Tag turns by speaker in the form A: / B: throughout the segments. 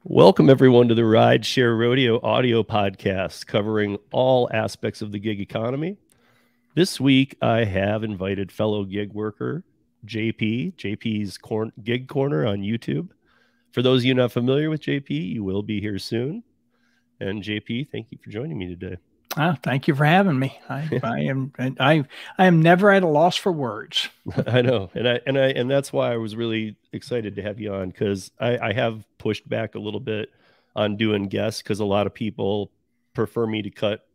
A: Welcome, everyone, to the Rideshare Rodeo audio podcast covering all aspects of the gig economy. This week, I have invited fellow gig worker JP's Gig Corner on YouTube. For those of you not familiar with JP, you will be here soon. And JP, thank you for joining me today.
B: Thank you for having me. I am never at a loss for words.
A: I know, and that's why I was really excited to have you on, because I have pushed back a little bit on doing guests because a lot of people prefer me to cut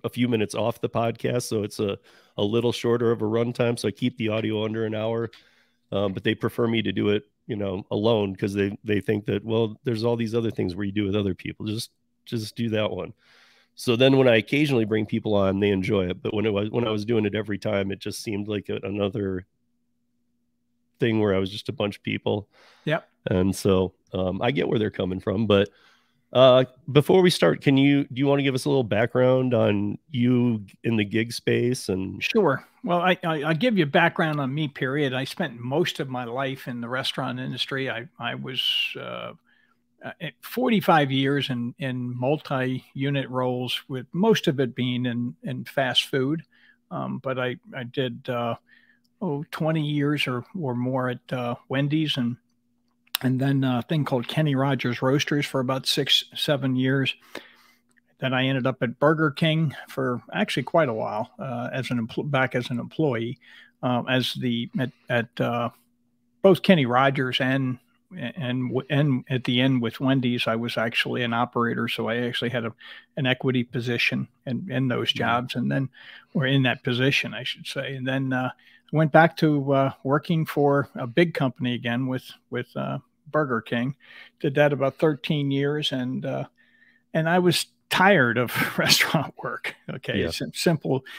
A: a few minutes off the podcast, so it's a little shorter of a runtime. So I keep the audio under an hour, but they prefer me to do it, alone, because they think that, well, there's all these other things where you do with other people. Just do that one. So then when I occasionally bring people on, they enjoy it. But when I was doing it every time, it just seemed like another thing where I was just a bunch of people.
B: Yep.
A: And so I get where they're coming from. But before we start, do you want to give us a little background on you in the gig space? And
B: Sure. Well, I'll give you background on me, period. I spent most of my life in the restaurant industry. I was 45 years in multi-unit roles, with most of it being in fast food. But I did 20 years or more at Wendy's, and then a thing called Kenny Rogers Roasters for about 6-7 years. Then I ended up at Burger King for actually quite a while, back as an employee, at both Kenny Rogers and at the end with Wendy's. I was actually an operator, so I actually had an equity position in those jobs, and then we're in that position, I should say. And then went back to working for a big company again with Burger King. Did that about 13 years, and I was tired of restaurant work. Okay, yeah.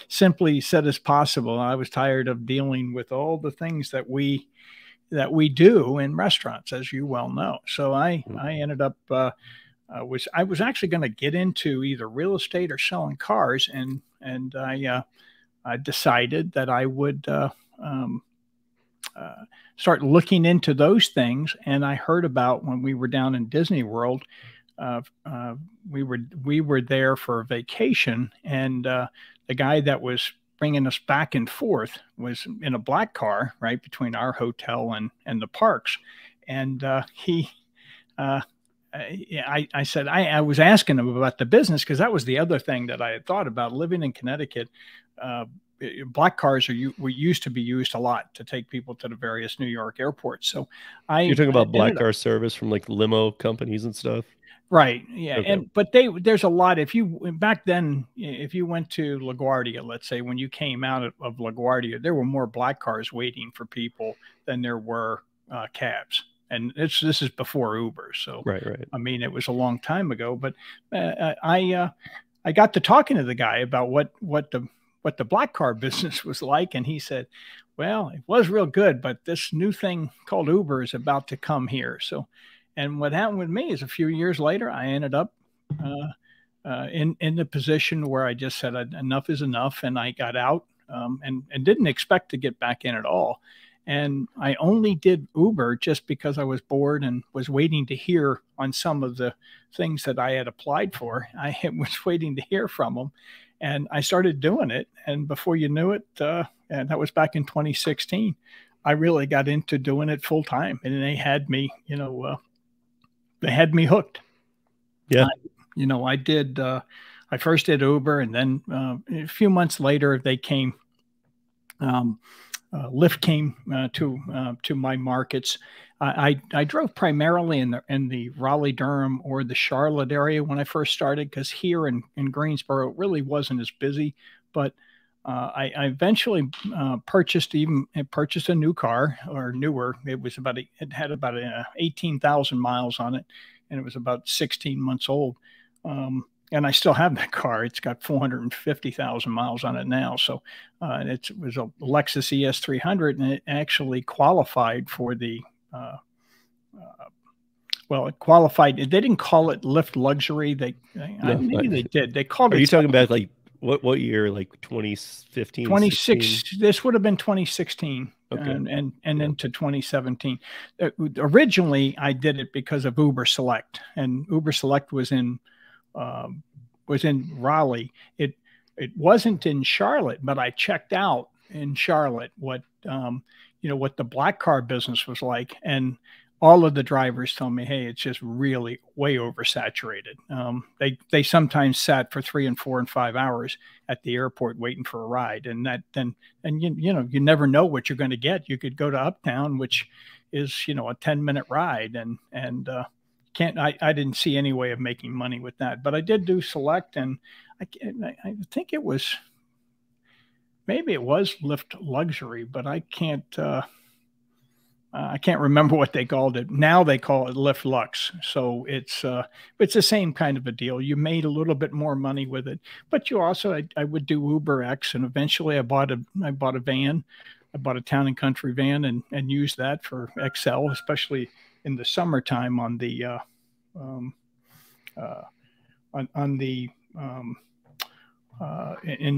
B: Simply said as possible. I was tired of dealing with all the things that we do in restaurants, as you well know. So I ended up I was actually going to get into either real estate or selling cars, and I decided that I would start looking into those things. And I heard about, when we were down in Disney World, we were there for a vacation, and the guy that was bringing us back and forth was in a black car right between our hotel and the parks. And I said, I was asking him about the business, because that was the other thing that I had thought about. Living in Connecticut, black cars were used to be used a lot to take people to the various New York airports. So
A: you're talking about black car service from like limo companies and stuff?
B: Right. Yeah. Okay. But there's a lot. Back then, if you went to LaGuardia, let's say, when you came out of LaGuardia, there were more black cars waiting for people than there were cabs. And this is before Uber. So,
A: right.
B: I mean, it was a long time ago, but I got to talking to the guy about what the black car business was like. And he said, well, it was real good, but this new thing called Uber is about to come here. So, and what happened with me is, a few years later, I ended up in the position where I just said enough is enough, and I got out, and didn't expect to get back in at all. And I only did Uber just because I was bored and was waiting to hear on some of the things that I had applied for. I was waiting to hear from them, and I started doing it. And before you knew it, and that was back in 2016, I really got into doing it full time, and they had me, they had me hooked.
A: Yeah.
B: I first did Uber, and then a few months later, they came. Lyft came to my markets. I drove primarily in the Raleigh-Durham or the Charlotte area when I first started, because here in Greensboro it really wasn't as busy. But I eventually purchased a new car, or newer. It had about 18,000 miles on it, and it was about 16 months old. And I still have that car. It's got 450,000 miles on it now. So it was a Lexus ES300, and it actually qualified for the it qualified. They didn't call it Lyft Luxury. Maybe they did. They called it.
A: Are you talking about like what year? Like 2015?
B: 26. This would have been 2016.
A: Okay.
B: and into 2017. Originally, I did it because of Uber Select, and Uber Select was in Raleigh. It wasn't in Charlotte, but I checked out in Charlotte what what the black car business was like, and all of the drivers told me, "Hey, it's just really way oversaturated." They sometimes sat for 3 and 4 and 5 hours at the airport waiting for a ride, and you never know what you're going to get. You could go to Uptown, which is a 10-minute ride, and I didn't see any way of making money with that. But I did do Select, and I think it was maybe it was Lyft Luxury, but I can't remember what they called it. Now they call it Lyft Lux. So it's the same kind of a deal. You made a little bit more money with it, but you also I would do Uber X, and eventually I bought a van. I bought a town and country van and used that for XL, especially in the summertime in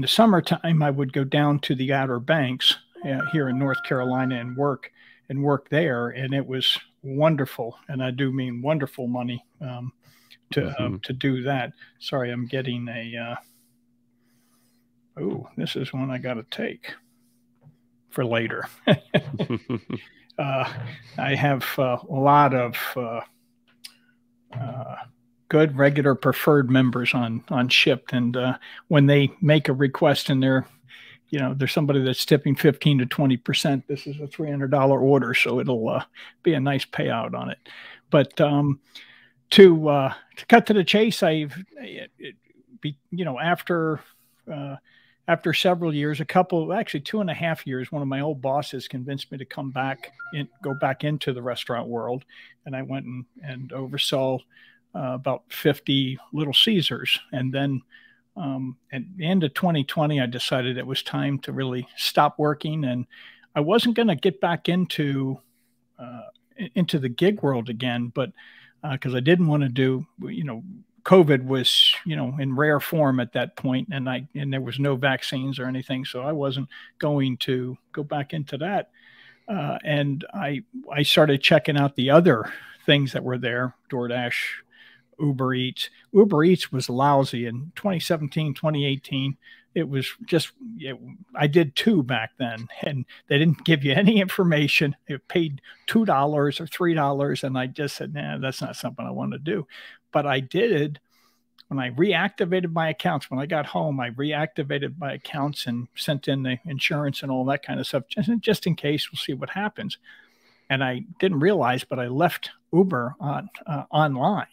B: the summertime. I would go down to the Outer Banks here in North Carolina and work there, and it was wonderful, and I do mean wonderful money to do that. Sorry, I'm getting this is one I got to take for later. I have a lot of good regular preferred members on Shipt, and when they make a request and there's somebody that's tipping 15 to 20%, this is a $300 order, so it'll be a nice payout on it. But to cut to the chase, after several years, actually 2.5 years, one of my old bosses convinced me to go back into the restaurant world, and I went and oversaw about 50 Little Caesars, and then at the end of 2020, I decided it was time to really stop working, and I wasn't going to get back into the gig world again, but because I didn't want to do, COVID was, in rare form at that point, and there was no vaccines or anything, so I wasn't going to go back into that. And I started checking out the other things that were there, DoorDash, Uber Eats. Uber Eats was lousy in 2017, 2018. It was just, I did 2 back then, and they didn't give you any information. It paid $2 or $3, and I just said, nah, that's not something I want to do. But I did when I reactivated my accounts. When I got home, I reactivated my accounts and sent in the insurance and all that kind of stuff, just in case. We'll see what happens. And I didn't realize, but I left Uber online.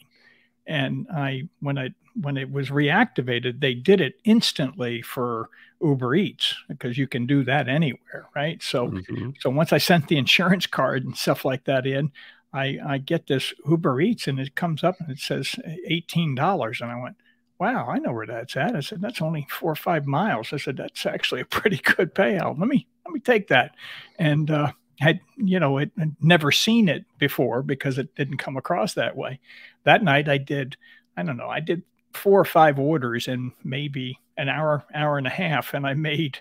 B: And when it was reactivated, they did it instantly for Uber Eats, because you can do that anywhere, right? So, so once I sent the insurance card and stuff like that in, I get this Uber Eats, and it comes up and it says $18, and I went, wow, I know where that's at. I said, that's only 4 or 5 miles. I said, that's actually a pretty good payout. Let me take that, and had never seen it before because it didn't come across that way. That night I did 4 or 5 orders in maybe an hour and a half, and I made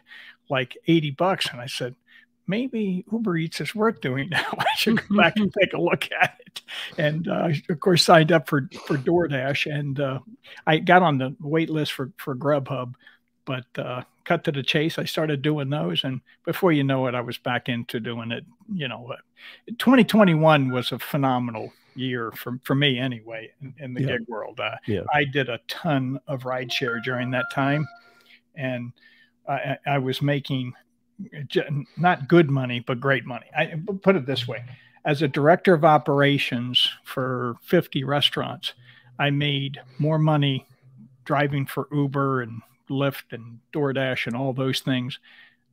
B: like $80. And I said, maybe Uber Eats is worth doing now. I should go back and take a look at it. And of course, signed up for DoorDash, and I got on the wait list for Grubhub. But cut to the chase, I started doing those, and before you know it, I was back into doing it. 2021 was a phenomenal year for me anyway in the gig world. I did a ton of rideshare during that time, and I was making not good money, but great money. I put it this way: as a director of operations for 50 restaurants, I made more money driving for Uber and Lyft and DoorDash and all those things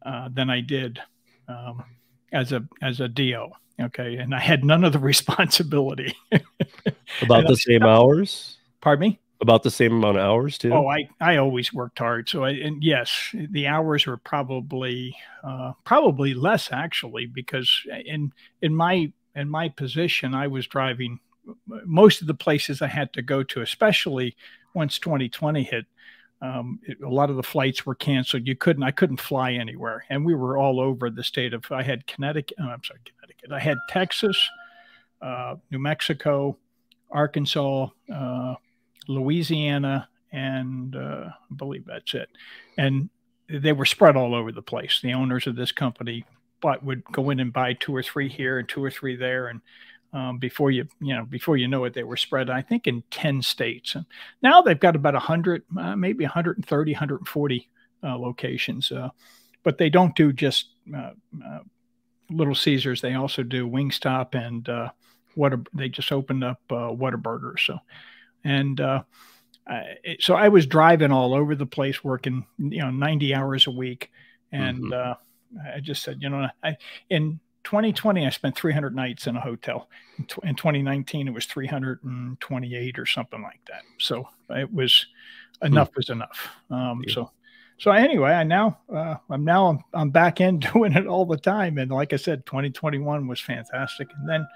B: than I did as a DO. Okay, and I had none of the responsibility.
A: About the same hours?
B: Pardon me?
A: About the same amount of hours too?
B: Oh, I always worked hard. So and yes, the hours were probably less actually, because in my position, I was driving most of the places I had to go to, especially once 2020 hit. A lot of the flights were canceled. I couldn't fly anywhere. And we were all over the state of, I had Connecticut. Oh, I'm sorry, Connecticut. I had Texas, New Mexico, Arkansas, Louisiana, and I believe that's it. And they were spread all over the place. The owners of this company would go in and buy 2 or 3 here and 2 or 3 there. And before you know it, they were spread, I think, in 10 states. And now they've got about 100, maybe 130, 140 locations. But they don't do just Little Caesars. They also do Wingstop and they just opened up Whataburger. So I was driving all over the place, working 90 hours a week, and I just said, in 2020 I spent 300 nights in a hotel. In 2019 it was 328 or something like that. So it was enough was enough. So anyway, I'm back in doing it all the time, and like I said, 2021 was fantastic, and then.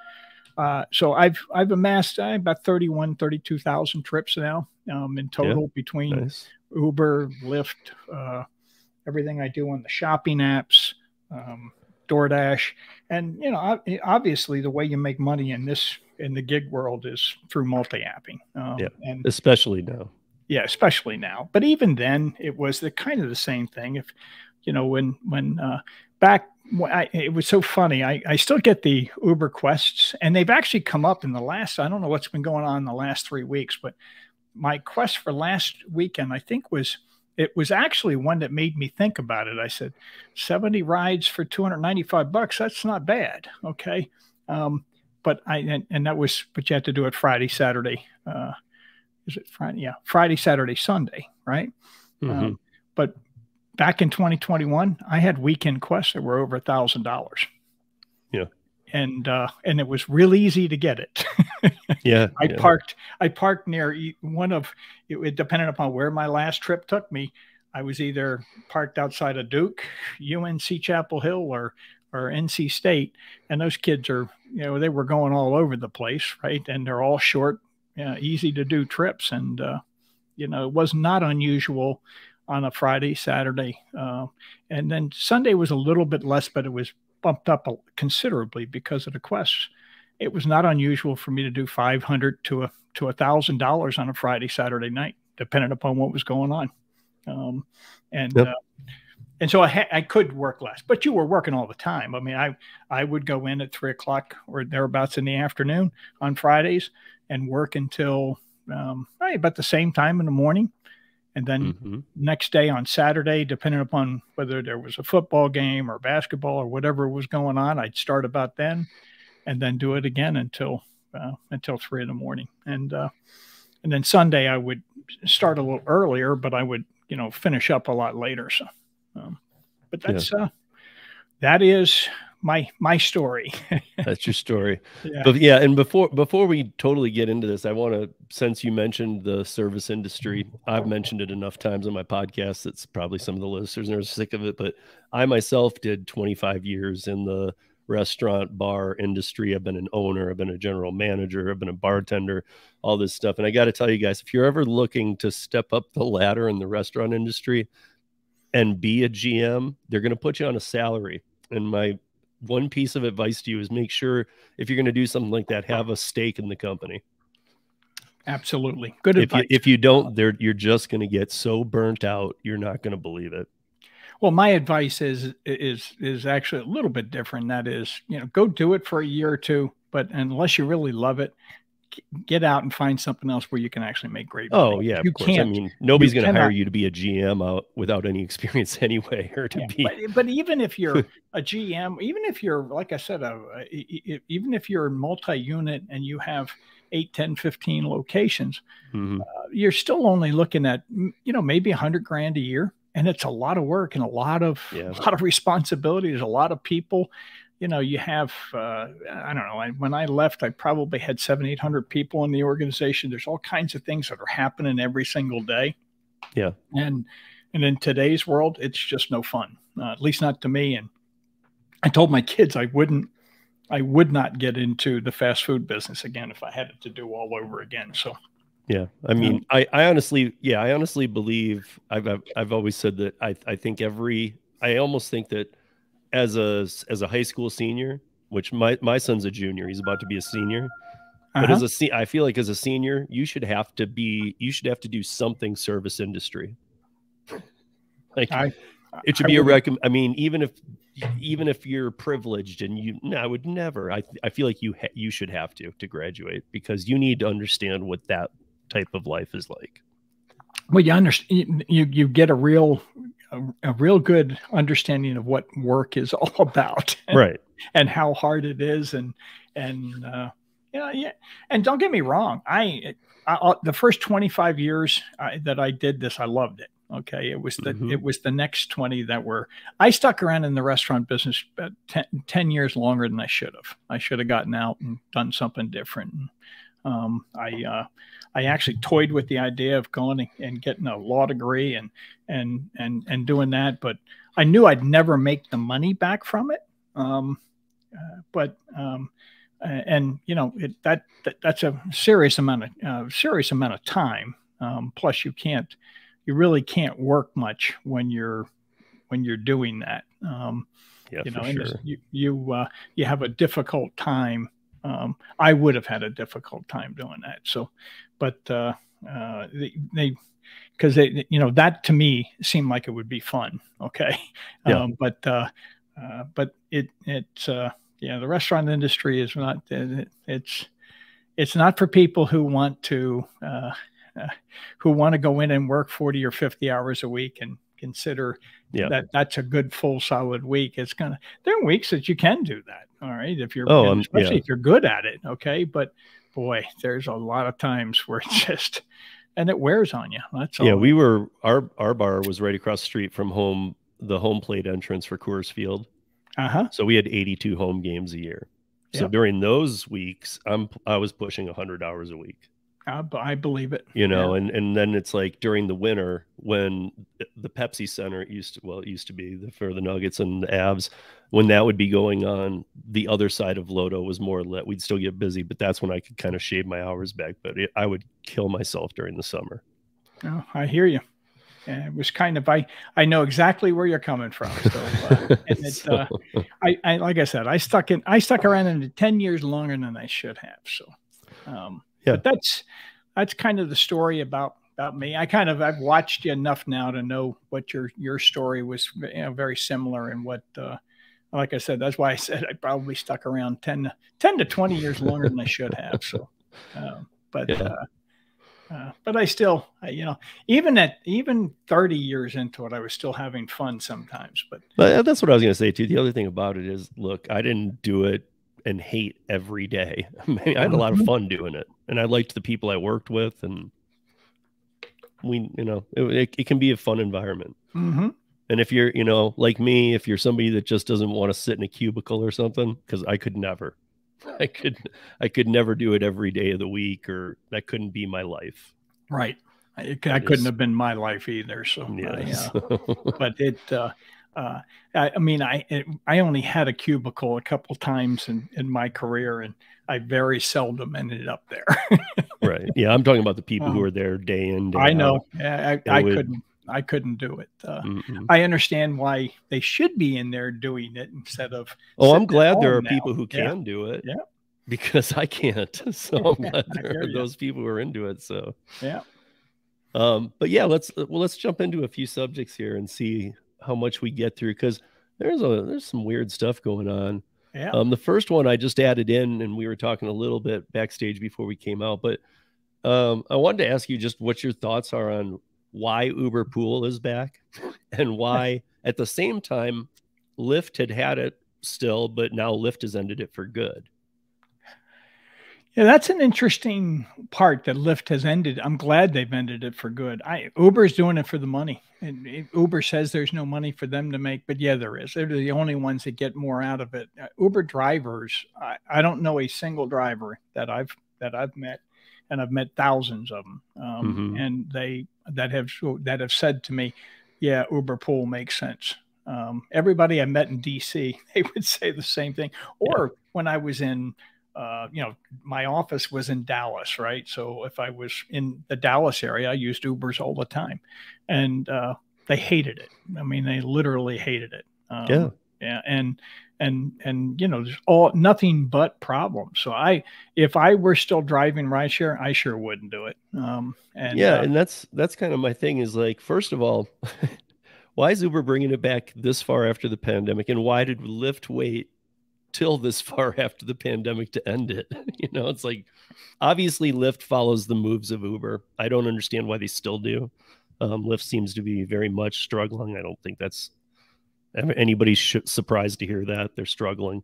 B: So I've amassed about 32,000 trips now in total between Uber, Lyft, everything I do on the shopping apps, DoorDash, and obviously the way you make money in the gig world is through multi-apping. And
A: especially now.
B: Yeah, especially now. But even then, it was kind of the same thing. If it was so funny. I still get the Uber quests, and they've actually come up in the last, I don't know what's been going on in the last 3 weeks, but my quest for last weekend, I think was actually one that made me think about it. I said, 70 rides for $295. That's not bad. Okay. But you had to do it Friday, Saturday. Is it Friday? Yeah. Friday, Saturday, Sunday. Right. But back in 2021, I had weekend quests that were over $1,000.
A: Yeah.
B: And it was real easy to get it.
A: Yeah.
B: I parked near one of it, depending upon where my last trip took me. I was either parked outside of Duke, UNC Chapel Hill, or NC State. And those kids are, they were going all over the place. Right. And they're all short, easy to do trips. And, it was not unusual on a Friday, Saturday. And then Sunday was a little bit less, but it was bumped up considerably because of the quests. It was not unusual for me to do $500 to $1,000 on a Friday, Saturday night, depending upon what was going on. And so I could work less, but you were working all the time. I mean, I would go in at 3 o'clock or thereabouts in the afternoon on Fridays and work until about the same time in the morning. And then next day on Saturday, depending upon whether there was a football game or basketball or whatever was going on, I'd start about then and then do it again until 3 in the morning. And then Sunday I would start a little earlier, but I would, finish up a lot later. So, but that is my story.
A: That's your story.
B: Yeah.
A: But yeah, and before we totally get into this, I want to, since you mentioned the service industry, I've mentioned it enough times on my podcast. It's probably some of the listeners are sick of it, but I myself did 25 years in the restaurant bar industry. I've been an owner, I've been a general manager, I've been a bartender, all this stuff. And I got to tell you guys, if you're ever looking to step up the ladder in the restaurant industry and be a GM, they're going to put you on a salary. And my one piece of advice to you is make sure if you're going to do something like that, have a stake in the company.
B: Absolutely. Good advice.
A: If you don't, you're just going to get so burnt out. You're not going to believe it.
B: Well, my advice is actually a little bit different. That is, go do it for a year or two, but unless you really love it, get out and find something else where you can actually make great money.
A: Oh yeah, of course. I mean, nobody's going to hire you to be a GM out without any experience anyway, or to be.
B: But even if you're a GM, even if you're, like I said, even if you're multi-unit and you have 8, 10, 15 locations, you're still only looking at, maybe $100,000 a year. And it's a lot of work and a lot of responsibility. There's a lot of people, you have, I don't know, when I left, I probably had 700, 800 people in the organization. There's all kinds of things that are happening every single day.
A: Yeah.
B: And in today's world, it's just no fun, at least not to me. And I told my kids I would not get into the fast food business again if I had it to do all over again. So
A: Yeah. I mean, I honestly, yeah, I honestly believe I've always said that I think I almost think that as a high school senior, which my son's a junior, he's about to be a senior. But
B: Uh-huh.
A: I feel like as a senior, you should have to do something service industry. Like
B: I
A: it should
B: I
A: be a
B: would.
A: I mean, even if you're privileged and no, I would never. I feel like you should have to graduate because you need to understand what that type of life is like.
B: Well, you understand. You get a real good understanding of what work is all about,
A: Right.
B: and how hard it is, and yeah. And don't get me wrong, the first 25 years that I did this, I loved it. Okay, it was the next 20 that were. I stuck around in the restaurant business about 10 years longer than I should have. I should have gotten out and done something different. I actually toyed with the idea of going and getting a law degree and doing that, but I knew I'd never make the money back from it. But and you know that's a serious amount of time. Plus, you really can't work much when you're doing that.
A: Yeah,
B: You know,
A: for
B: and
A: sure.
B: you have a difficult time. I would have had a difficult time doing that. So, but because that to me seemed like it would be fun. Okay,
A: Yeah.
B: But it's yeah, the restaurant industry is not. It's not for people who want to go in and work 40 or 50 hours a week and consider
A: Yeah.
B: that that's a good full solid week. There are weeks that you can do that. All right. Especially
A: Yeah.
B: if you're good at it. Okay. But boy, there's a lot of times where and it wears on you. That's
A: Yeah,
B: all.
A: our bar was right across the street from the home plate entrance for Coors Field.
B: Uh-huh.
A: So we had 82 home games a year. So
B: Yep.
A: during those weeks, I was pushing 100 hours a week.
B: I believe it.
A: You
B: Yeah.
A: know, and then it's like during the winter when the Pepsi Center it used to be for the Nuggets and the Avs, when that would be going on, the other side of Lodo was more lit. We'd still get busy, but that's when I could kind of shave my hours back. But I would kill myself during the summer.
B: Oh, I hear you. And it was kind of I know exactly where you're coming from. So I like I said, I stuck around in 10 years longer than I should have. So
A: yeah.
B: but that's kind of the story about me. I've watched you enough now to know what your story was, very similar, and what like I said, that's why I said I probably stuck around 10 to 20 years longer than I should have. So but
A: Yeah.
B: but I still, even 30 years into it, I was still having fun sometimes.
A: But that's what I was going to say too. The other thing about it is, look, I didn't do it and hate every day. I mean, I had a lot of fun doing it, and I liked the people I worked with, and it can be a fun environment.
B: Mm-hmm.
A: And if you're, like me, if you're somebody that just doesn't want to sit in a cubicle or something, because I could never, I could never do it every day of the week, or that couldn't be my life.
B: Right. I couldn't have been my life either. So,
A: yes.
B: But I mean, I only had a cubicle a couple times in my career, and I very seldom ended up there.
A: Right. Yeah. I'm talking about the people who are there day in, day out.
B: I know. I couldn't do it. I understand why they should be in there doing it instead of.
A: Oh, I'm glad there are people who can do it.
B: Yeah.
A: Because I can't. So I'm glad there are those people who are into it. So
B: yeah.
A: But yeah, let's jump into a few subjects here and see how much we get through, because there's some weird stuff going on.
B: Yeah.
A: The first one I just added in, and we were talking a little bit backstage before we came out, but I wanted to ask you just what your thoughts are on why Uber Pool is back, and why at the same time Lyft had it still, but now Lyft has ended it for good.
B: Yeah, that's an interesting part that Lyft has ended. I'm glad they've ended it for good. Uber's doing it for the money. And Uber says there's no money for them to make, but yeah, there is. They're the only ones that get more out of it. Uber drivers, I don't know a single driver that I've met, and I've met thousands of them, and that have said to me, yeah, Uber Pool makes sense. Everybody I met in DC, they would say the same thing. Or when I was in my office was in Dallas, right? So if I was in the Dallas area, I used Ubers all the time, and they hated it. I mean, they literally hated it.
A: Yeah.
B: Yeah, and there's nothing but problems. So if I were still driving rideshare, I sure wouldn't do it.
A: And that's kind of my thing is like, first of all, why is Uber bringing it back this far after the pandemic, and why did Lyft wait till this far after the pandemic to end it? It's like, obviously Lyft follows the moves of Uber. I don't understand why they still do. Lyft seems to be very much struggling. I don't think that's anybody's surprised to hear that they're struggling.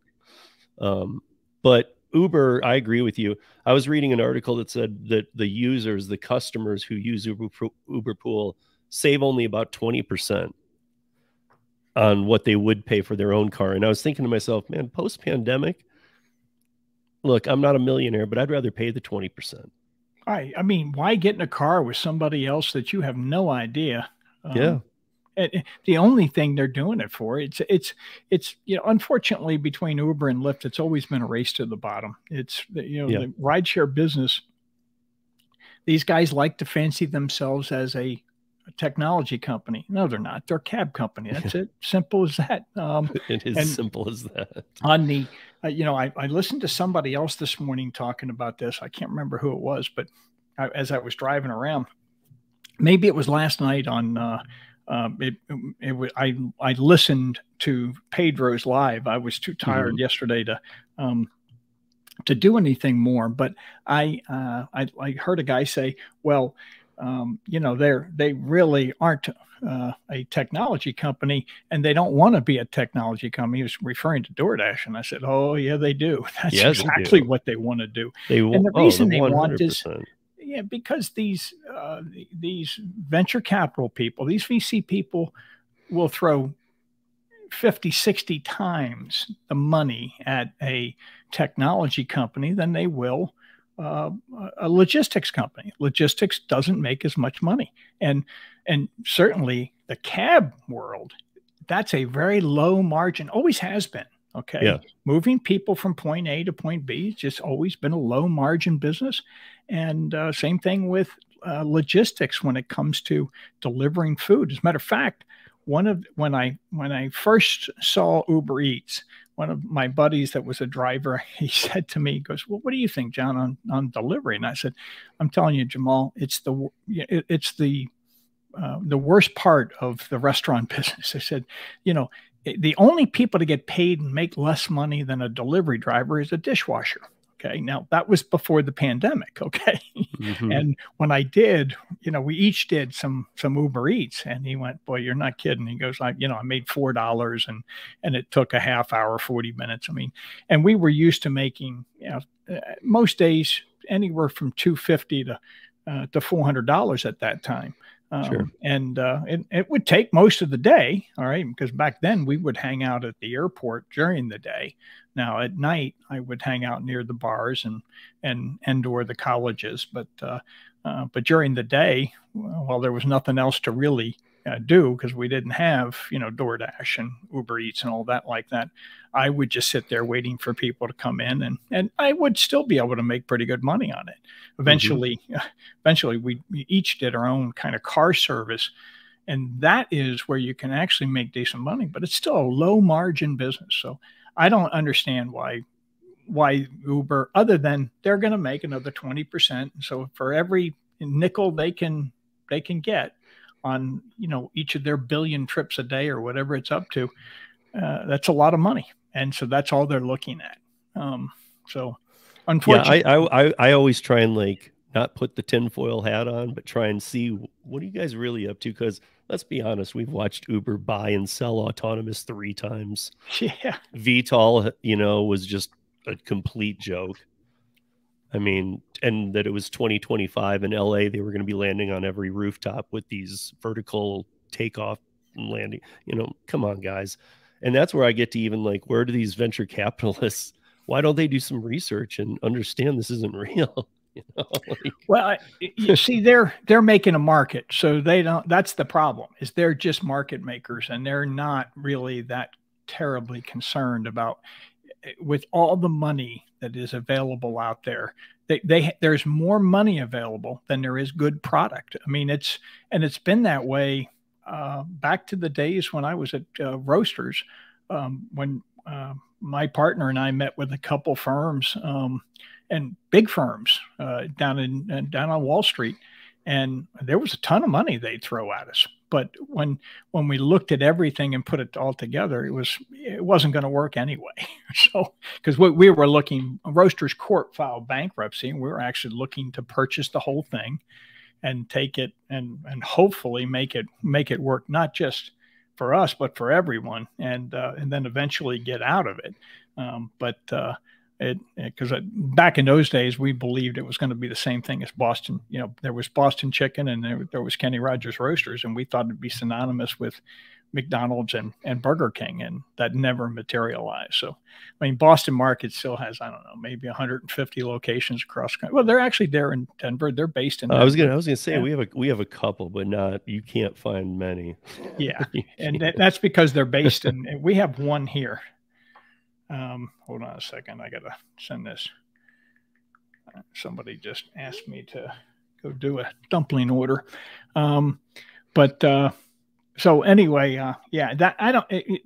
A: But Uber, I agree with you. I was reading an article that said that the customers who use Uber Pool save only about 20% on what they would pay for their own car. And I was thinking to myself, man, post-pandemic, look, I'm not a millionaire, but I'd rather pay the 20%.
B: I mean, why get in a car with somebody else that you have no idea?
A: Yeah.
B: The only thing they're doing it for, it's unfortunately between Uber and Lyft, it's always been a race to the bottom. It's the rideshare business. These guys like to fancy themselves as a technology company. No, they're not. They're a cab company. That's it. Simple as that.
A: It is simple as that.
B: On the, I listened to somebody else this morning talking about this. I can't remember who it was, but as I was driving around, maybe it was last night on. I listened to Pedro's live. I was too tired yesterday to do anything more, but I heard a guy say, well, they really aren't a technology company, and they don't want to be a technology company. He was referring to DoorDash, and I said, oh yeah, they do. That's exactly what they want to do. And the reason they want is, because these venture capital people, these VC people will throw 50, 60 times the money at a technology company than they will a logistics company. Logistics doesn't make as much money. And certainly the cab world, that's a very low margin, always has been. Okay. Yeah. Moving people from point A to point B has just always been a low margin business. And same thing with logistics when it comes to delivering food. As a matter of fact, when I first saw Uber Eats, one of my buddies that was a driver, he said to me, he goes, well, what do you think, John, on delivery? And I said, I'm telling you, Jamal, it's the worst part of the restaurant business. I said, the only people to get paid and make less money than a delivery driver is a dishwasher. Okay. Now that was before the pandemic. Okay. And when I did, we each did some Uber Eats, and he went, boy, you're not kidding. He goes, I made $4 and it took a half hour, 40 minutes. I mean, and we were used to making, most days anywhere from $250 to $400 at that time. Sure. And it would take most of the day. All right. Because back then we would hang out at the airport during the day. Now at night I would hang out near the bars and or the colleges. But during the day, well, there was nothing else to really do because we didn't have, DoorDash and Uber Eats and all that like that. I would just sit there waiting for people to come in, and I would still be able to make pretty good money on it. Eventually we each did our own kind of car service, and that is where you can actually make decent money, but it's still a low margin business. So I don't understand why Uber, other than they're going to make another 20%. So for every nickel they can get on, each of their billion trips a day or whatever it's up to, that's a lot of money. And so that's all they're looking at. So unfortunately,
A: I always try and not put the tinfoil hat on, but try and see what are you guys really up to? Because let's be honest, we've watched Uber buy and sell autonomous 3 times.
B: Yeah.
A: VTOL, was just a complete joke. I mean, and that it was 2025 in LA, they were going to be landing on every rooftop with these vertical takeoff and landing. Come on, guys. And that's where I get to even where do these venture capitalists, why don't they do some research and understand this isn't real?
B: Well, you see, they're making a market, so they don't. That's the problem. Is they're just market makers, and they're not really that terribly concerned about, with all the money that is available out there. There's more money available than there is good product. I mean, it's been that way back to the days when I was at Roasters, when my partner and I met with a couple firms, and big firms down on Wall Street, and there was a ton of money they'd throw at us. But when we looked at everything and put it all together, it wasn't going to work anyway. So, because we were looking, Roasters Court filed bankruptcy, and we were actually looking to purchase the whole thing and take it and hopefully make it work, not just for us but for everyone, and then eventually get out of it. Because back in those days, we believed it was going to be the same thing as Boston. You know, there was Boston Chicken and there was Kenny Rogers Roasters, and we thought it'd be synonymous with McDonald's and Burger King, and that never materialized. So, I mean, Boston Market still has, I don't know, maybe 150 locations across. Well, they're actually there in Denver. They're based in Denver.
A: I was gonna say, yeah, we have a couple, but you can't find many.
B: Yeah, and that's because they're based in. We have one here. Hold on a second. I got to send this. Somebody just asked me to go do a dumpling order. So anyway, yeah,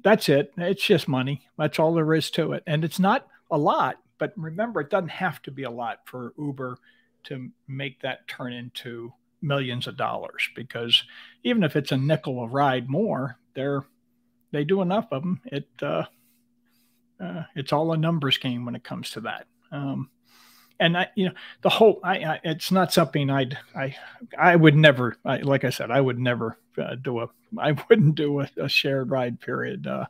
B: that's it. It's just money. That's all there is to it. And it's not a lot, but remember, it doesn't have to be a lot for Uber to make that turn into millions of dollars, because even if it's a nickel a ride more, they do enough of them. It's all a numbers game when it comes to that. And it's not something I would never, like I said, I would never I wouldn't do a shared ride, period.
A: No.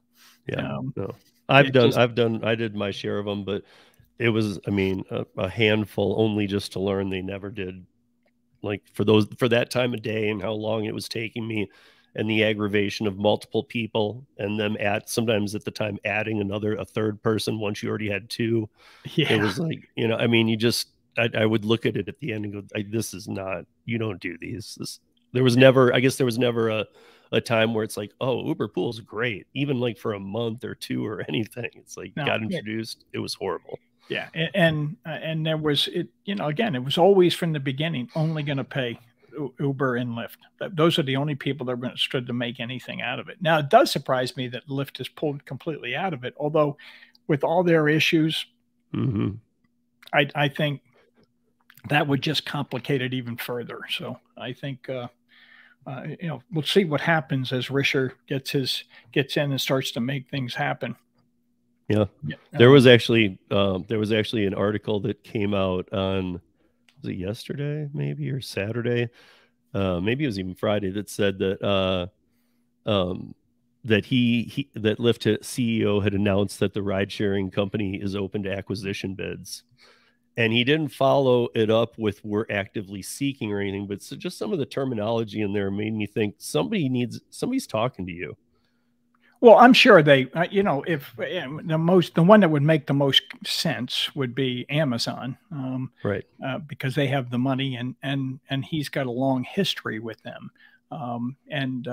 A: I did my share of them, but it was, I mean, a handful only just to learn. They never did, like, for that time of day and how long it was taking me, and the aggravation of multiple people, and them sometimes at the time adding a third person once you already had two. Yeah. It was like, I mean, I would look at it at the end and go, this is not, you don't do these. There was never a time where it's like, oh, Uber Pool's great, even like for a month or two or anything. It's like, got introduced. It was horrible.
B: Yeah. And there was, again, it was always from the beginning only going to pay Uber and Lyft. Those are the only people that are understood to make anything out of it. Now, it does surprise me that Lyft has pulled completely out of it, although with all their issues, I think that would just complicate it even further. So I think, we'll see what happens as RiDESHARE gets in and starts to make things happen.
A: Yeah. There was actually an article that came out on, was it yesterday maybe, or Saturday? Maybe it was even Friday, that said that that Lyft CEO had announced that the ride sharing company is open to acquisition bids. And he didn't follow it up with "we're actively seeking" or anything, but just some of the terminology in there made me think somebody's talking to you.
B: Well, I'm sure they, if the one that would make the most sense would be Amazon,
A: right?
B: Because they have the money, and he's got a long history with them, and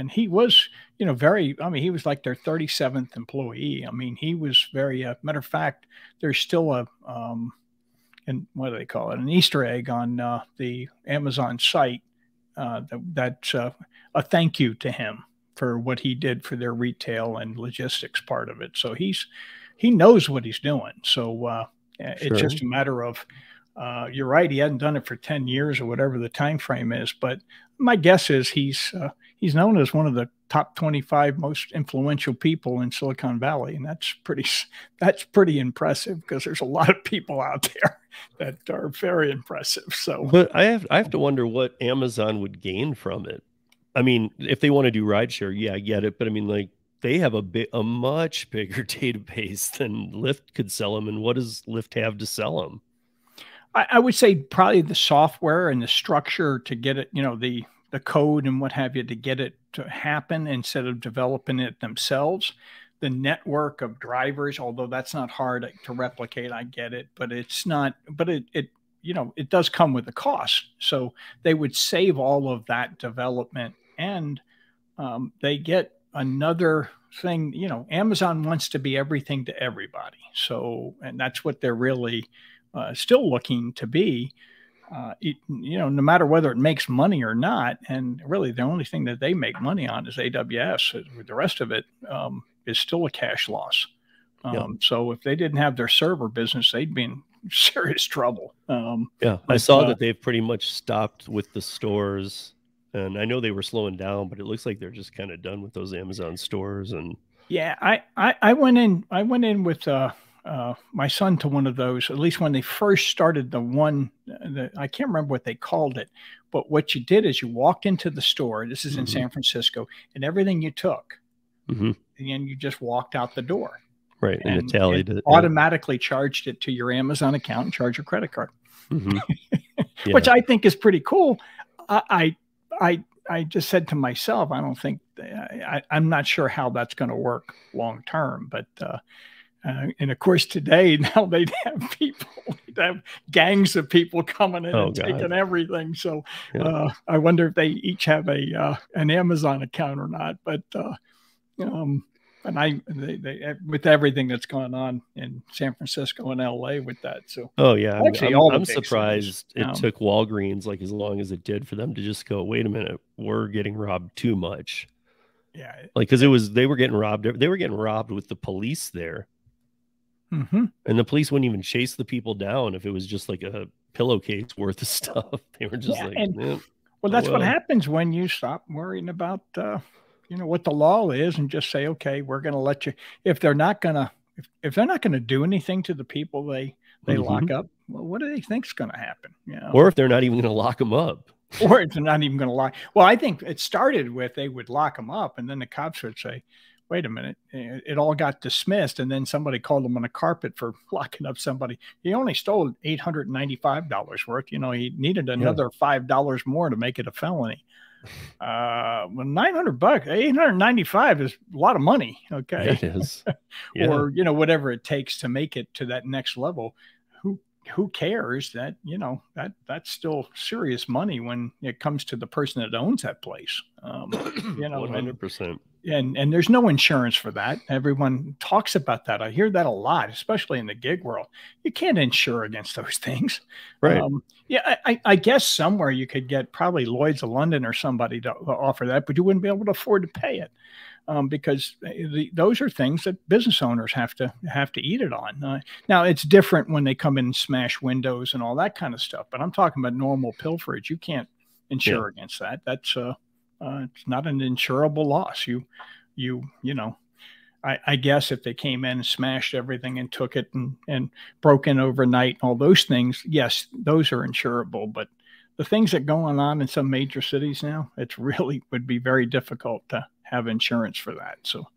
B: he was, very. I mean, he was like their 37th employee. I mean, he was very. Matter of fact, there's still and what do they call it? An Easter egg on the Amazon site that's a thank you to him for what he did for their retail and logistics part of it. So he knows what he's doing. So it's just a matter of, you're right, he hadn't done it for 10 years or whatever the time frame is, but my guess is he's known as one of the top 25 most influential people in Silicon Valley, and that's pretty impressive, because there's a lot of people out there that are very impressive. So,
A: but I have to wonder what Amazon would gain from it. I mean, if they want to do rideshare, yeah, I get it. But I mean, like, they have a much bigger database than Lyft could sell them. And what does Lyft have to sell them?
B: I would say probably the software and the structure to get it, the code and what have you, to get it to happen instead of developing it themselves. The network of drivers, although that's not hard to replicate, I get it, but it's not, but it does come with a cost. So they would save all of that development, and they get another thing, you know, Amazon wants to be everything to everybody. So, and that's what they're really still looking to be. You know, no matter whether it makes money or not, and really the only thing that they make money on is AWS. The rest of it is still a cash loss. So if they didn't have their server business, they'd be in serious trouble.
A: Yeah, I saw that they've pretty much stopped with the stores, and I know they were slowing down, but it looks like they're just kind of done with those Amazon stores. And
B: yeah, I went in with my son to one of those, at least when they first started the one, I can't remember what they called it, but what you did is you walked into the store. This is in San Francisco, and everything you took, and you just walked out the door.
A: Right, and it tallied it,
B: automatically charged it to your Amazon account and charged your credit card,
A: yeah.
B: Which I think is pretty cool. I just said to myself, I don't think I'm not sure how that's going to work long term, but and of course today now they'd have gangs of people coming in and taking everything. So I wonder if they each have an Amazon account or not, but and they with everything that's going on in San Francisco and LA with that. So
A: actually, I'm surprised it took Walgreens like as long as it did for them to just go, wait a minute, we're getting robbed too much.
B: Yeah,
A: like because they were getting robbed. They were getting robbed with the police there, and the police wouldn't even chase the people down if it was just like a pillowcase worth of stuff. They were just
B: well, that's what happens when you stop worrying about you know what the law is and just say, okay, we're going to let you. If they're not going to do anything to the people they lock up, well, what do they think's going to happen? You know?
A: Or if they're not even going to lock them up,
B: or if they're not even going to lock. Well, I think it started with they would lock them up, and then the cops would say, wait a minute, it all got dismissed, and then somebody called them on the carpet for locking up somebody. He only stole $895 worth. You know, he needed another $5 more to make it a felony. Well, $900, $895 is a lot of money. Okay.
A: It is.
B: Or, you know, whatever it takes to make it to that next level. Who cares that, you know, that's still serious money when it comes to the person that owns that place. You know,
A: 100%.
B: And there's no insurance for that. Everyone talks about that. I hear that a lot, especially in the gig world. You can't insure against those things.
A: Right.
B: I guess somewhere you could get probably Lloyd's of London or somebody to offer that, but you wouldn't be able to afford to pay it. Because those are things that business owners have to eat it on. Now it's different when they come in and smash windows and all that kind of stuff. But I'm talking about normal pilferage. You can't insure against that. That's it's not an insurable loss. You know, I guess if they came in and smashed everything and took it and broke in overnight, all those things, yes, those are insurable. But the things that going on in some major cities now, it's really would be very difficult to have insurance for that. So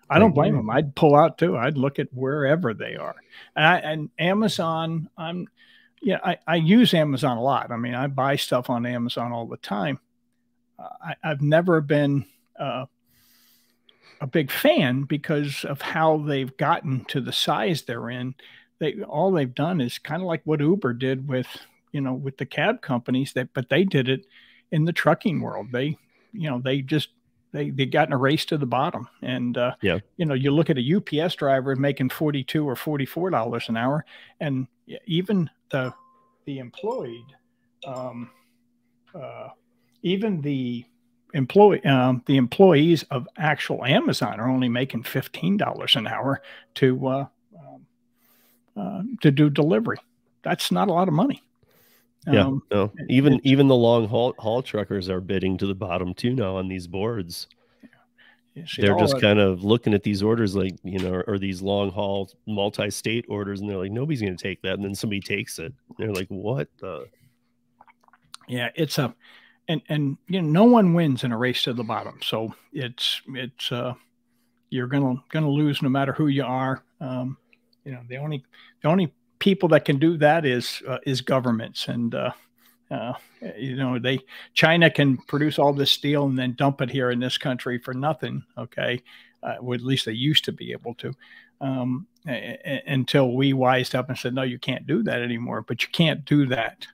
B: I don't blame them. I'd pull out too. I'd look at wherever they are. And Amazon, I use Amazon a lot. I mean, I buy stuff on Amazon all the time. I've never been a big fan because of how they've gotten to the size they're in. All they've done is kind of like what Uber did with the cab companies, but they did it in the trucking world. They got in a race to the bottom. And, you look at a UPS driver making $42 or $44 an hour, and even the employed, the employees of actual Amazon are only making $15 an hour to do delivery. That's not a lot of money.
A: No. Even the long haul truckers are bidding to the bottom too now on these boards. They're just kind of looking at these orders like, or these long haul multi-state orders, and they're like, nobody's going to take that. And then somebody takes it. And they're like, what the?
B: Yeah, it's and no one wins in a race to the bottom. So it's you're gonna lose no matter who you are. The only people that can do that is governments, and China can produce all this steel and then dump it here in this country for nothing. Okay, well, at least they used to be able to, until we wised up and said, no, you can't do that anymore. But you can't do that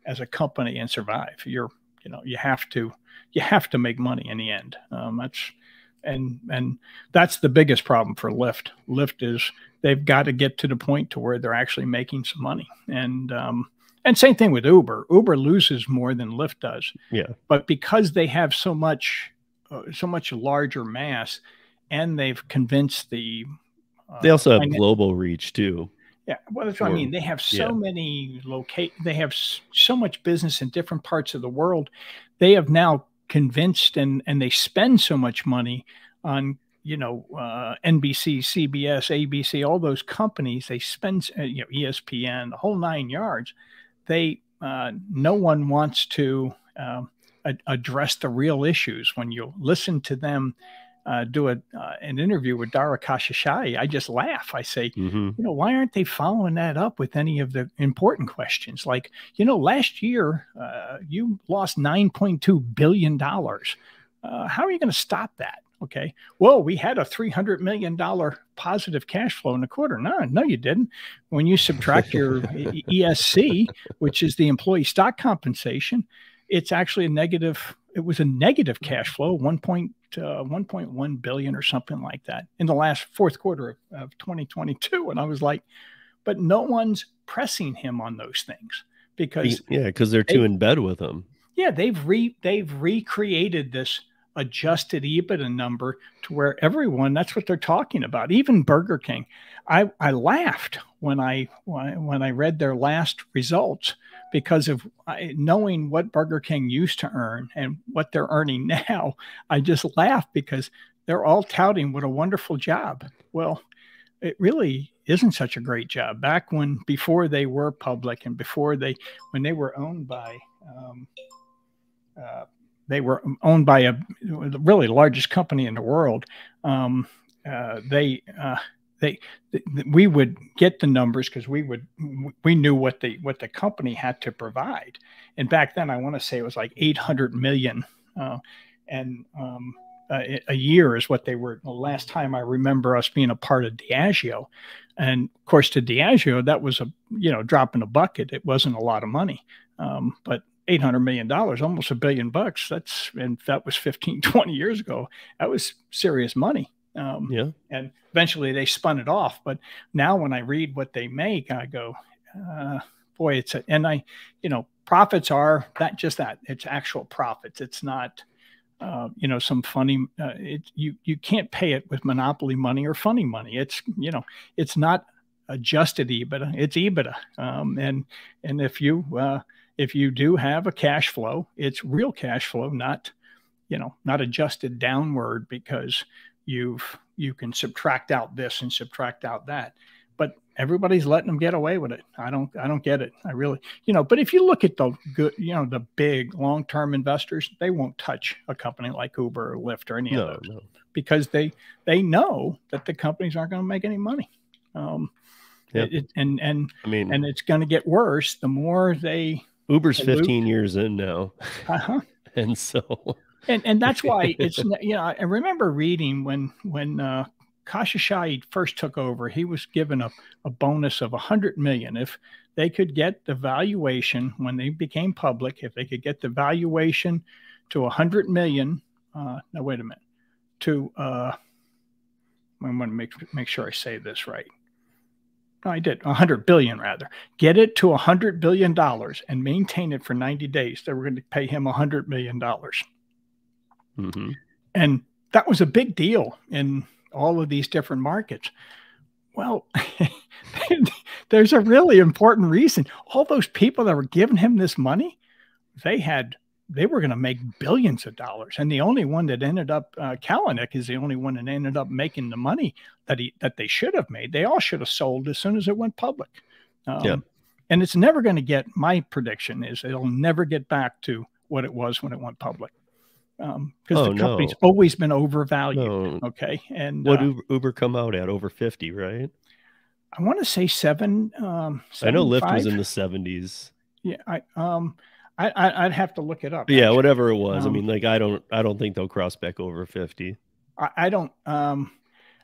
B: as a company and survive. You have to make money in the end. and that's the biggest problem for Lyft. Lyft is they've got to get to the point to where they're actually making some money. And same thing with Uber. Uber loses more than Lyft does.
A: Yeah.
B: But because they have so much larger mass, and they've convinced the
A: they also have global reach too.
B: Yeah, well, that's what I mean. They have so many they have so much business in different parts of the world. They have now convinced, and they spend so much money on, NBC, CBS, ABC, all those companies. They spend, ESPN, the whole 9 yards. No one wants to address the real issues. When you listen to them do an interview with Dara Khosrowshahi, I just laugh. I say, why aren't they following that up with any of the important questions? Like, last year you lost $9.2 billion. How are you going to stop that? Okay. Well, we had a $300 million positive cash flow in the quarter. No, you didn't. When you subtract your ESC, which is the employee stock compensation, it's actually a negative. It was a negative cash flow, 1.1 billion or something like that in the last fourth quarter of 2022. And I was like, but no one's pressing him on those things because
A: they're too in bed with him. Yeah.
B: They've recreated this adjusted EBITDA number to where everyone, that's what they're talking about. Even Burger King. I laughed when I read their last results, because of knowing what Burger King used to earn and what they're earning now. I just laughed because they're all touting what a wonderful job. Well, it really isn't such a great job. Before they were public, and when they were owned by a really largest company in the world. We would get the numbers because we knew what the company had to provide. And back then, I want to say it was like 800 million, a year is what they were. The last time I remember us being a part of Diageo, and of course to Diageo, that was a drop in a bucket. It wasn't a lot of money, but $800 million, almost $1 billion. That was 15, 20 years ago. That was serious money. And eventually they spun it off. But now when I read what they make, I go, boy, profits are just that. It's actual profits. It's not, some funny, you can't pay it with monopoly money or funny money. It's not adjusted EBITDA, it's EBITDA. And if you do have a cash flow, it's real cash flow, not adjusted downward because you can subtract out this and subtract out that. But everybody's letting them get away with it. I don't get it. I really, but if you look at the good, the big long-term investors, they won't touch a company like Uber or Lyft or any of those because they know that the companies aren't going to make any money. And it's going to get worse the more
A: Uber's 15 years in now. And so.
B: And that's why it's, I remember reading when Khosrowshahi first took over, he was given a bonus of 100 million. If they could get the valuation when they became public, if they could get the valuation to 100 million, no, wait a minute, I want to make sure I say this right. No, I did 100 billion rather. Get it to $100 billion and maintain it for 90 days. They were going to pay him $100 million.
A: Mm-hmm.
B: And that was a big deal in all of these different markets. Well, there's a really important reason. All those people that were giving him this money, they were going to make billions of dollars. And the only one that ended up, Kalanick is the only one that ended up making the money that they should have made. They all should have sold as soon as it went public. And it's never going to get, my prediction is it'll never get back to what it was when it went public. Because the company's always been overvalued. Okay. And
A: what Uber come out at? Over 50, right?
B: I want to say 7. I
A: know Lyft was in the 70s.
B: Yeah. I'd have to look it up.
A: Yeah, actually. Whatever it was. I mean, like, I don't think they'll cross back over 50.
B: I don't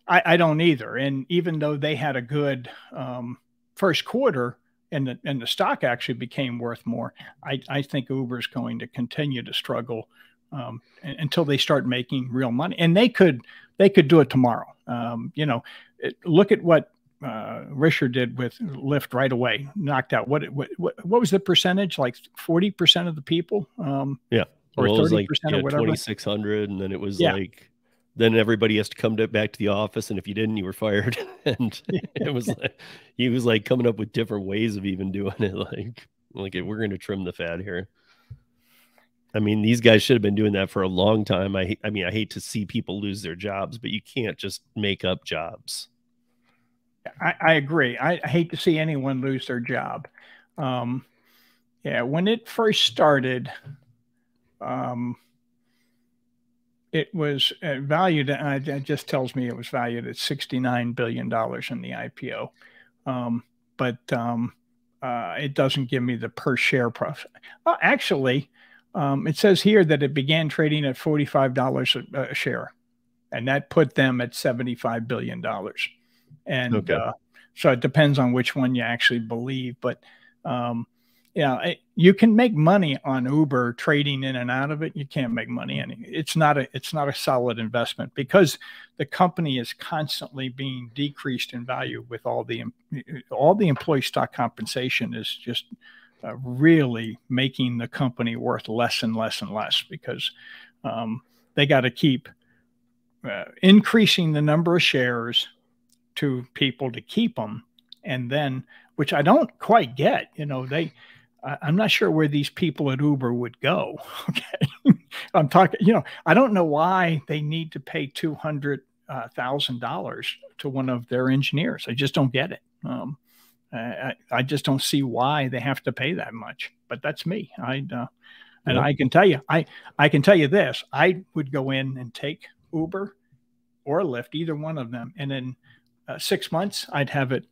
B: either. And even though they had a good first quarter and the stock actually became worth more, I think Uber's going to continue to struggle until they start making real money. And they could do it tomorrow. You know, look at what RiDESHARE did with Lyft right away, knocked out. What was the percentage? Like 40% of the people?
A: Yeah.
B: Or
A: well,
B: 30%
A: like,
B: or whatever.
A: 2,600. And then it was like, then everybody has to come back to the office. And if you didn't, you were fired. And it was like, he was like coming up with different ways of even doing it. Like we're going to trim the fat here. I mean, these guys should have been doing that for a long time. I mean, I hate to see people lose their jobs, but you can't just make up jobs.
B: I agree. I hate to see anyone lose their job. Yeah, when it first started, it was valued. It just tells me it was valued at $69 billion in the IPO. But it doesn't give me the per share profit. Actually, it says here that it began trading at $45 a share, and that put them at $75 billion. And
A: okay.
B: So it depends on which one you actually believe. But yeah, you can make money on Uber trading in and out of it. You can't make money. It's not a solid investment because the company is constantly being decreased in value with all the employee stock compensation is just really making the company worth less and less and less because they got to keep increasing the number of shares to people to keep them. And then, which I don't quite get, you know, I'm not sure where these people at Uber would go. Okay. I'm talking, you know, I don't know why they need to pay $200,000 to one of their engineers. I just don't get it. I just don't see why they have to pay that much, but that's me. And I can tell you, I can tell you this, I would go in and take Uber or Lyft, either one of them. And in 6 months, I'd have it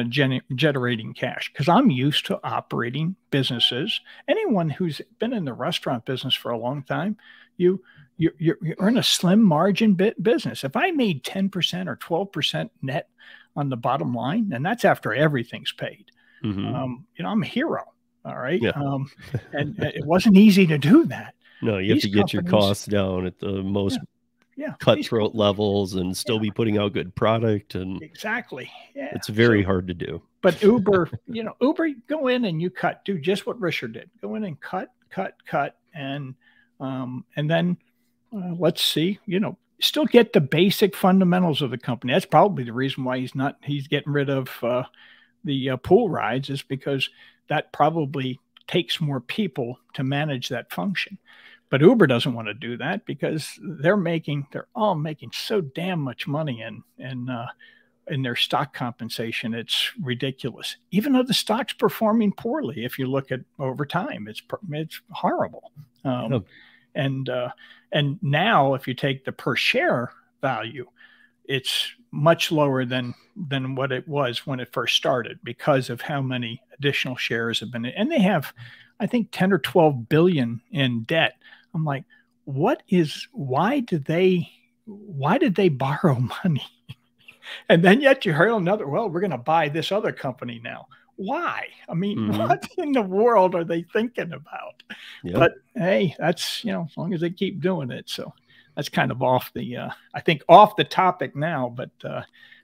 B: generating cash because I'm used to operating businesses. Anyone who's been in the restaurant business for a long time, you're in a slim margin business. If I made 10% or 12% net on the bottom line, and that's after everything's paid, you know, I'm a hero. All right.
A: Yeah.
B: And it wasn't easy to do that.
A: No, you have to get your costs down at the most cutthroat levels and still be putting out good product. And
B: exactly. Yeah.
A: It's very hard to do.
B: But Uber, you know, Uber, go in and you do just what RiDESHARE did. Go in and cut. And then let's see, you know, still get the basic fundamentals of the company. That's probably the reason why he's getting rid of the pool rides is because that probably takes more people to manage that function. But Uber doesn't want to do that because they're all making so damn much money in their stock compensation. It's ridiculous. Even though the stock's performing poorly, if you look at over time, it's horrible. And now if you take the per share value, it's much lower than what it was when it first started because of how many additional shares have been. And they have, I think, 10 or 12 billion in debt. I'm like, why did they borrow money? And then yet you heard well, we're going to buy this other company now. Why? I mean, what in the world are they thinking about? Yep. But hey, that's, you know, as long as they keep doing it. So that's kind of off the topic now, but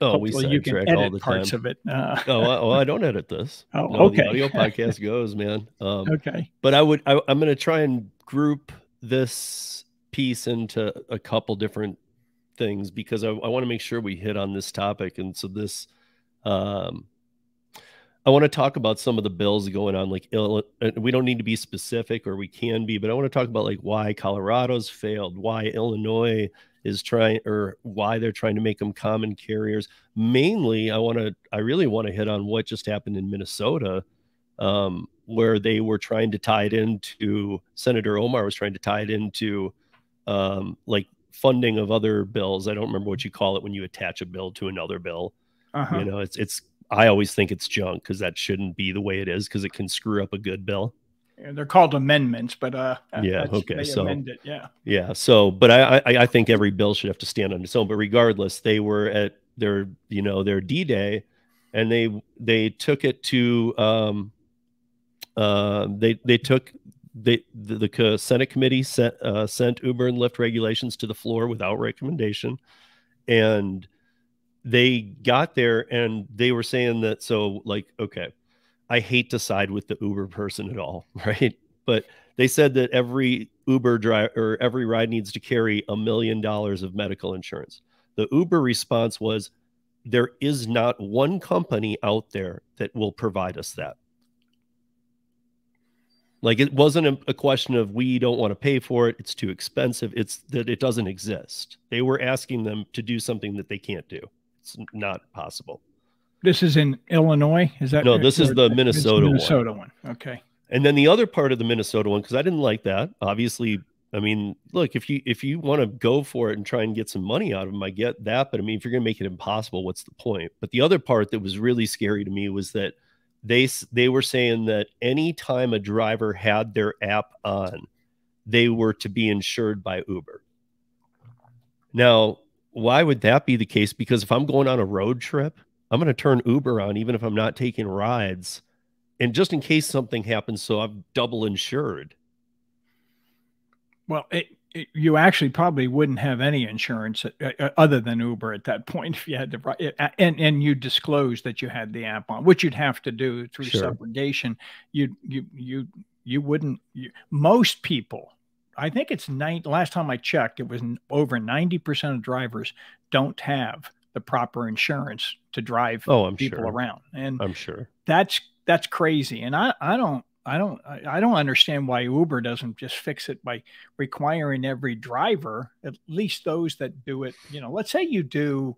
B: hopefully you can edit all the parts of it.
A: I don't edit this.
B: Oh, no, okay.
A: The audio podcast goes, man.
B: Okay.
A: But I'm going to try and group this piece into a couple different things because I want to make sure we hit on this topic. And so this, I want to talk about some of the bills going on, like we don't need to be specific, or we can be, but I want to talk about like why Colorado's failed, why Illinois is trying, or why they're trying to make them common carriers. Mainly, I really want to hit on what just happened in Minnesota, where they were trying to tie it into, Senator Omar was trying to tie it into like funding of other bills. I don't remember what you call it when you attach a bill to another bill. You know, I always think it's junk because that shouldn't be the way it is because it can screw up a good bill.
B: Yeah, they're called amendments, but
A: yeah, okay,
B: so amend it,
A: yeah. So, but I think every bill should have to stand on its own. But regardless, they were at their D-Day, and they took it to they took the Senate committee sent Uber and Lyft regulations to the floor without recommendation, and they got there and they were saying that, so like, okay, I hate to side with the Uber person at all, right? But they said that every Uber driver or every ride needs to carry $1 million of medical insurance. The Uber response was, there is not one company out there that will provide us that. Like, it wasn't a question of we don't want to pay for it, it's too expensive. It's that it doesn't exist. They were asking them to do something that they can't do. It's not possible.
B: This is in Illinois? Is that
A: no? This is the Minnesota
B: one. Okay.
A: And then the other part of the Minnesota one, because I didn't like that. Obviously, I mean, look, if you want to go for it and try and get some money out of them, I get that. But I mean, if you're going to make it impossible, what's the point? But the other part that was really scary to me was that they were saying that anytime a driver had their app on, they were to be insured by Uber. Now, why would that be the case? Because if I'm going on a road trip, I'm going to turn Uber on, even if I'm not taking rides, and just in case something happens, so I'm double insured.
B: Well, you actually probably wouldn't have any insurance other than Uber at that point if you had to, and you disclose that you had the app on, which you'd have to do through subrogation. You wouldn't. Most people, I think it's last time I checked, it was over 90% of drivers don't have the proper insurance to drive people around, and
A: I'm sure
B: that's crazy. And I don't understand why Uber doesn't just fix it by requiring every driver, at least those that do it. You know, let's say you do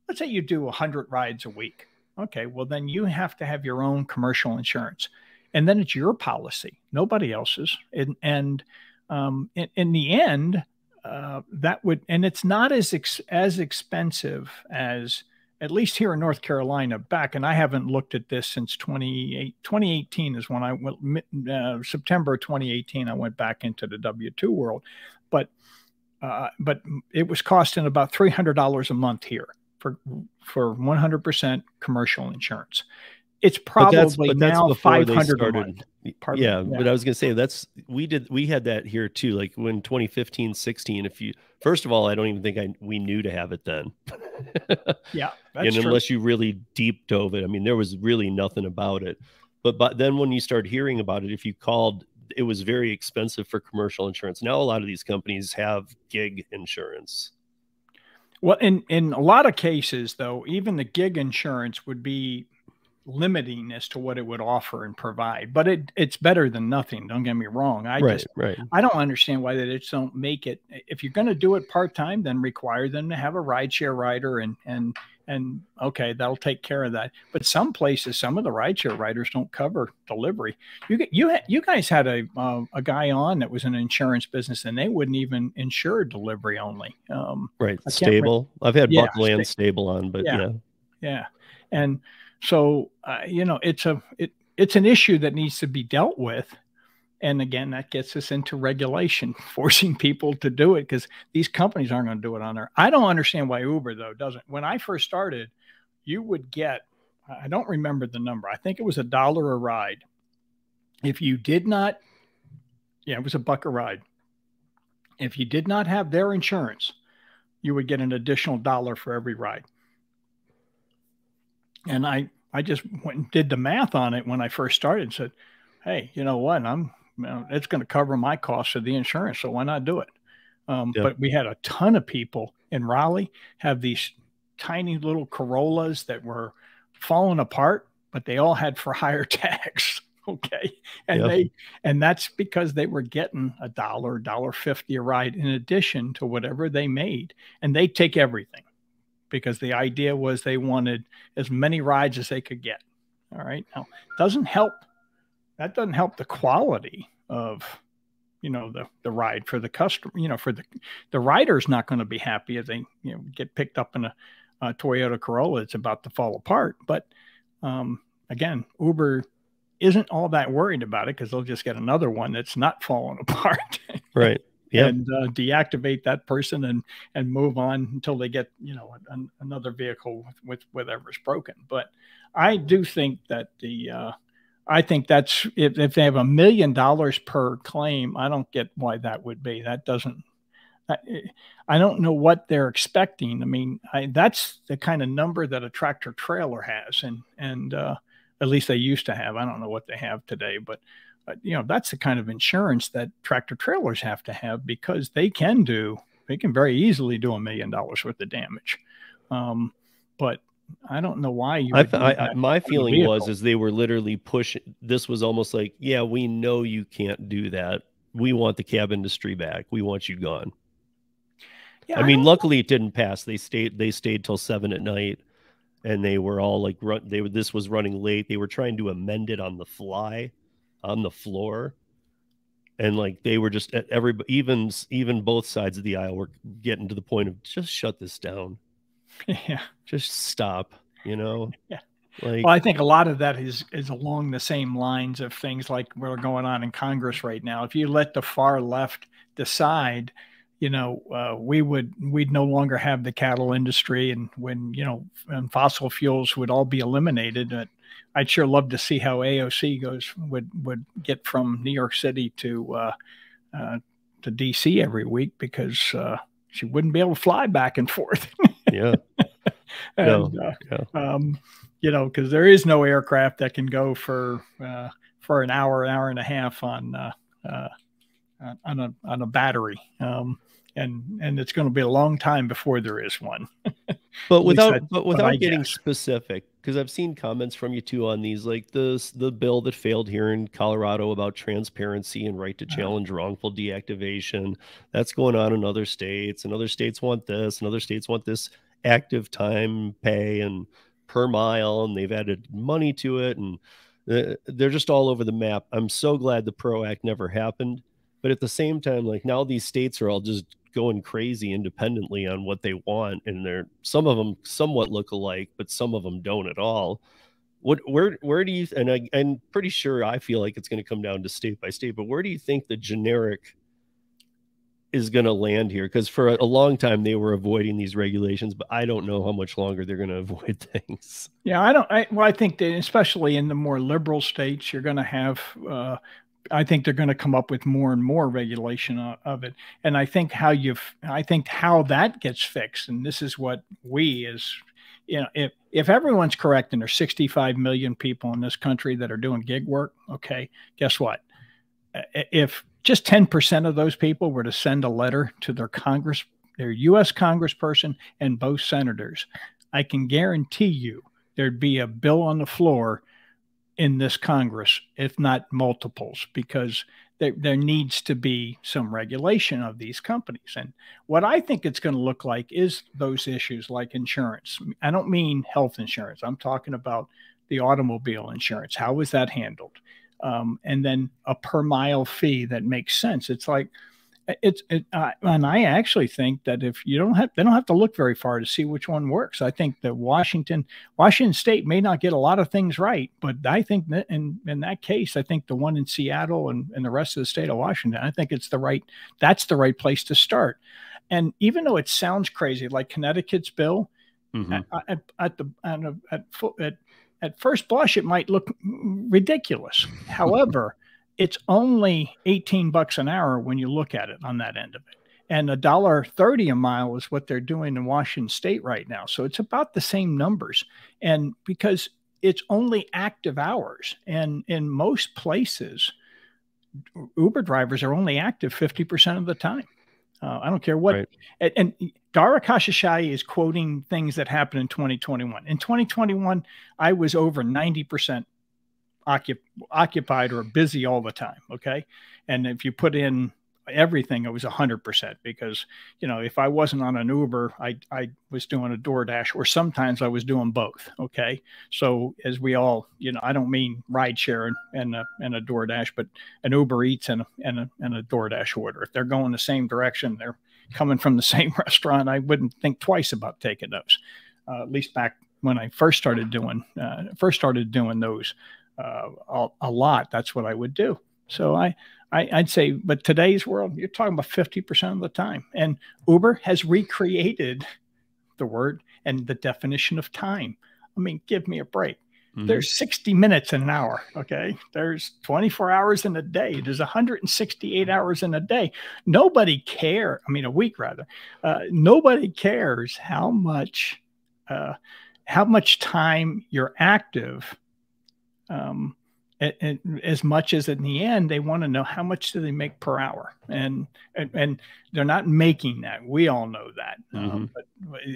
B: 100 rides a week. Okay, well then you have to have your own commercial insurance, and then it's your policy, nobody else's. And in the end, that would, and it's not as expensive as, at least here in North Carolina, back, and I haven't looked at this since 2018 is when I went, September 2018, I went back into the W-2 world. But it was costing about $300 a month here for 100% commercial insurance. It's probably now $500 a month.
A: Yeah, but I was going to say we had that here too. Like when 2015, 16, first of all, I don't even think we knew to have it then.
B: Yeah.
A: And unless you really deep dove it, I mean, there was really nothing about it. But then when you start hearing about it, if you called, it was very expensive for commercial insurance. Now, a lot of these companies have gig insurance.
B: Well, in a lot of cases, though, even the gig insurance would be limiting as to what it would offer and provide, but it's better than nothing. Don't get me wrong. I don't understand why they just don't make it. If you're going to do it part-time, then require them to have a rideshare rider and okay, that'll take care of that. But some places, some of the rideshare riders don't cover delivery. You guys had a guy on that was in an insurance business, and they wouldn't even insure delivery only.
A: Right. Stable. I've had Buckle and Stable on, but
B: yeah. And so, you know, it's an issue that needs to be dealt with. And again, that gets us into regulation, forcing people to do it, because these companies aren't going to do it on their. I don't understand why Uber, though, doesn't. When I first started, you would get, I don't remember the number, I think it was $1 a ride. If you did not, it was $1 a ride. If you did not have their insurance, you would get an additional $1 for every ride. And I just went and did the math on it when I first started and said, hey, you know what? It's going to cover my costs of the insurance, so why not do it? But we had a ton of people in Raleigh have these tiny little Corollas that were falling apart, but they all had for hire tags. Okay. And that's because they were getting $1, $1.50 a ride in addition to whatever they made. And they take everything, because the idea was they wanted as many rides as they could get. All right. Now, that doesn't help the quality of, you know, the ride for the customer. You know, for the rider's not going to be happy if they, you know, get picked up in a Toyota Corolla that's about to fall apart. But again, Uber isn't all that worried about it, because they'll just get another one that's not falling apart.
A: Right. Yeah.
B: And deactivate that person and move on until they get, you know, another vehicle with whatever's broken. But I do think that I think that's if they have $1 million per claim, I don't get why that would be. That doesn't. I, I don't know what they're expecting. I mean, that's the kind of number that a tractor trailer has, and at least they used to have. I don't know what they have today, but you know, that's the kind of insurance that tractor trailers have to have because they can very easily do $1 million worth of damage. But I don't know why you would do that
A: my
B: on a
A: feeling
B: vehicle.
A: was they were literally pushing. This was almost like, yeah, we know you can't do that. We want the cab industry back. We want you gone.
B: Yeah,
A: I
B: I
A: mean,
B: don't.
A: luckily it didn't pass. They stayed till 7 at night, and they were all like, this was running late. They were trying to amend it on the fly, on the floor, and like they were just at even both sides of the aisle were getting to the point of just shut this down,
B: Yeah,
A: just stop. You know,
B: yeah.
A: like
B: Well, I think a lot of that is along the same lines of things like what are going on in Congress right now. If you let the far left decide, you know, we'd no longer have the cattle industry, and when and fossil fuels would all be eliminated. I'd sure love to see how AOC would get from New York City uh, to DC every week because she wouldn't be able to fly back and forth.
A: yeah, no,
B: And
A: yeah.
B: because there is no aircraft that can go for an hour and a half uh, on a battery, and it's going to be a long time before there is one.
A: But
B: At least
A: without
B: that's
A: but
B: what I
A: without getting
B: guess.
A: specific, because I've seen comments from you too on these, like the bill that failed here in Colorado about transparency and right to
B: Uh,
A: challenge wrongful deactivation. That's going on in other states, and other states want this, and other states want this active time pay and per mile, and they've added money to it, and they're just all over the map. I'm so glad the PRO Act never happened, but at the same time, like now these states are all just going crazy independently on what they want, and they're some of them somewhat look alike, but some of them don't at all. Where do you, and I'm pretty sure, I feel like it's going to come down to state by state, but where do you think the generic is going to land here? Because for a long time they were avoiding these regulations, but I don't know how much longer they're going to avoid things.
B: yeah, I don't. Well, I think that especially in the more liberal states, you're going to have. I think they're going to come up with more and more regulation of it, and I think how that gets fixed, and this is what we as if everyone's correct and there's 65 million people in this country that are doing gig work, okay, guess what? If just 10% of those people were to send a letter to their U.S. congressperson and both senators, I can guarantee you there'd be a bill on the floor in this Congress, if not multiples, because there needs to be some regulation of these companies. And what I think it's going to look like is those issues like insurance. I don't mean health insurance. I'm talking about the automobile insurance. How is that handled? And then a per mile fee that makes sense. It's like and I actually think that if they don't have to look very far to see which one works. I think that Washington State may not get a lot of things right, but I think that in that case, I think the one in Seattle and the rest of the state of Washington, I think that's the right place to start. And even though it sounds crazy, like Connecticut's bill,
A: Mm-hmm.
B: at first blush, it might look ridiculous. However, it's only $18 an hour when you look at it on that end of it. And $1.30 a mile is what they're doing in Washington State right now. So it's about the same numbers. And because it's only active hours, and in most places, Uber drivers are only active 50% of the time. I don't care what.
A: Right.
B: And Dara Khosrowshahi is quoting things that happened in 2021. In 2021, I was over 90% occupied or busy all the time. Okay. And if you put in everything, it was 100% because, if I wasn't on an Uber, I was doing a DoorDash, or sometimes I was doing both. Okay. So as we all, I don't mean rideshare and a DoorDash, but an Uber Eats and a DoorDash order. If they're going the same direction, they're coming from the same restaurant, I wouldn't think twice about taking those. At least back when I first started doing those a lot, that's what I would do. So I'd say, but today's world, you're talking about 50% of the time. And Uber has recreated the word and the definition of time. I mean, give me a break. There's 60 minutes in an hour. Okay. There's 24 hours in a day. There's 168 hours in a day. Nobody cares. I mean, a week rather. Nobody cares how much time you're active. As much as in the end, they want to know how much do they make per hour, and they're not making that. We all know that, but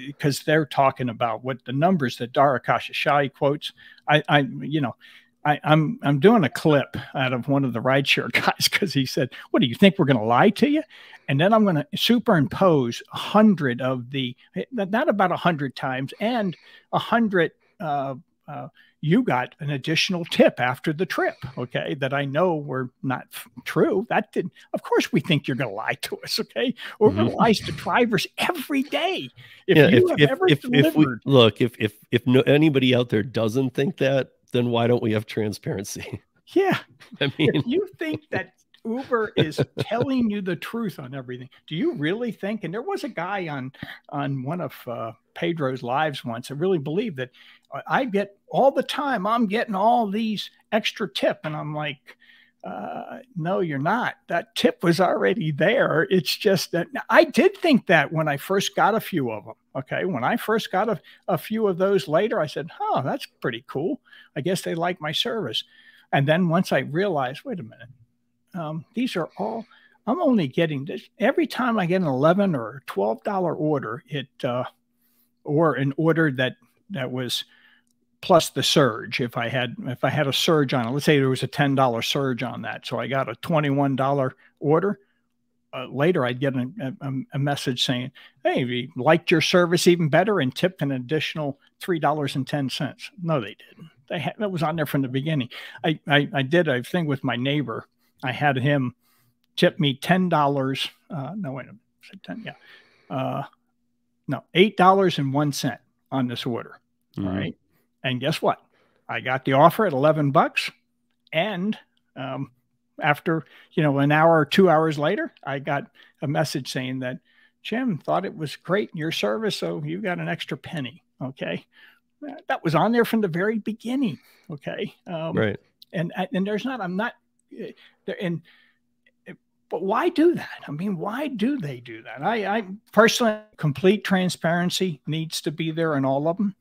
B: because they're talking about what the numbers that Dara Khosrowshahi quotes. I'm doing a clip out of one of the rideshare guys because he said, "What do you think we're going to lie to you?" And then I'm going to superimpose 100 of the, not about 100 times, and 100. You got an additional tip after the trip, okay, that I know were not true. That didn't, of course, we think you're going to lie to us, okay? Uber lies to drivers every day.
A: If anybody out there doesn't think that, then why don't we have transparency?
B: Yeah.
A: I mean,
B: if you think that Uber is telling you the truth on everything, do you really think? And there was a guy on one of Pedro's lives once that really believed that I get all the time, I'm getting all these extra tip. And I'm like, no, you're not. That tip was already there. It's just that I did think that when I first got a few of them. Okay. When I first got a few of those later, I said, oh, that's pretty cool. I guess they like my service. And then once I realized, wait a minute, these are all, I'm only getting this every time I get an $11 or $12 order, or an order that was plus the surge. If I had a surge on it, let's say there was a $10 surge on that. So I got a $21 order. Later, I'd get a message saying, hey, we liked your service even better and tipped an additional $3.10. No, they didn't. That was on there from the beginning. I did a thing with my neighbor. I had him tip me $10. No, wait a minute. 10, yeah. No, $8.01 on this order. All right. And guess what? I got the offer at $11. And after, an hour or 2 hours later, I got a message saying that Jim thought it was great in your service, so you got an extra penny. Okay. That was on there from the very beginning. Okay.
A: Right.
B: And there's not, I'm not there. And, but why do that? I mean, why do they do that? I personally, complete transparency needs to be there in all of them.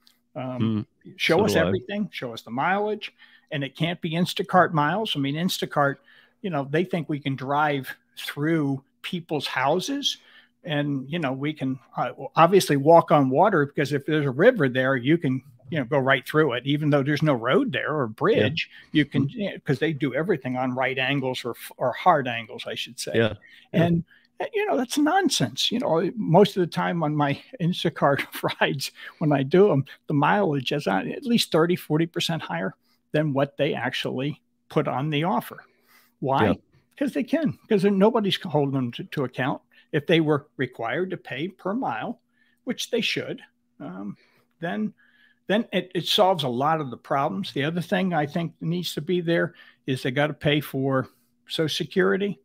B: Show us everything, show us the mileage, and it can't be Instacart miles. I mean, Instacart, they think we can drive through people's houses and, we can obviously walk on water because if there's a river there, you can, go right through it, even though there's no road there or bridge, you can, because they do everything on right angles or hard angles, I should say.
A: Yeah.
B: And, that's nonsense. Most of the time on my Instacart rides, when I do them, the mileage is at least 30, 40% higher than what they actually put on the offer. Why?
A: Yeah.
B: Because they can, because nobody's holding them to account. If they were required to pay per mile, which they should, then it solves a lot of the problems. The other thing I think needs to be there is they got to pay for Social Security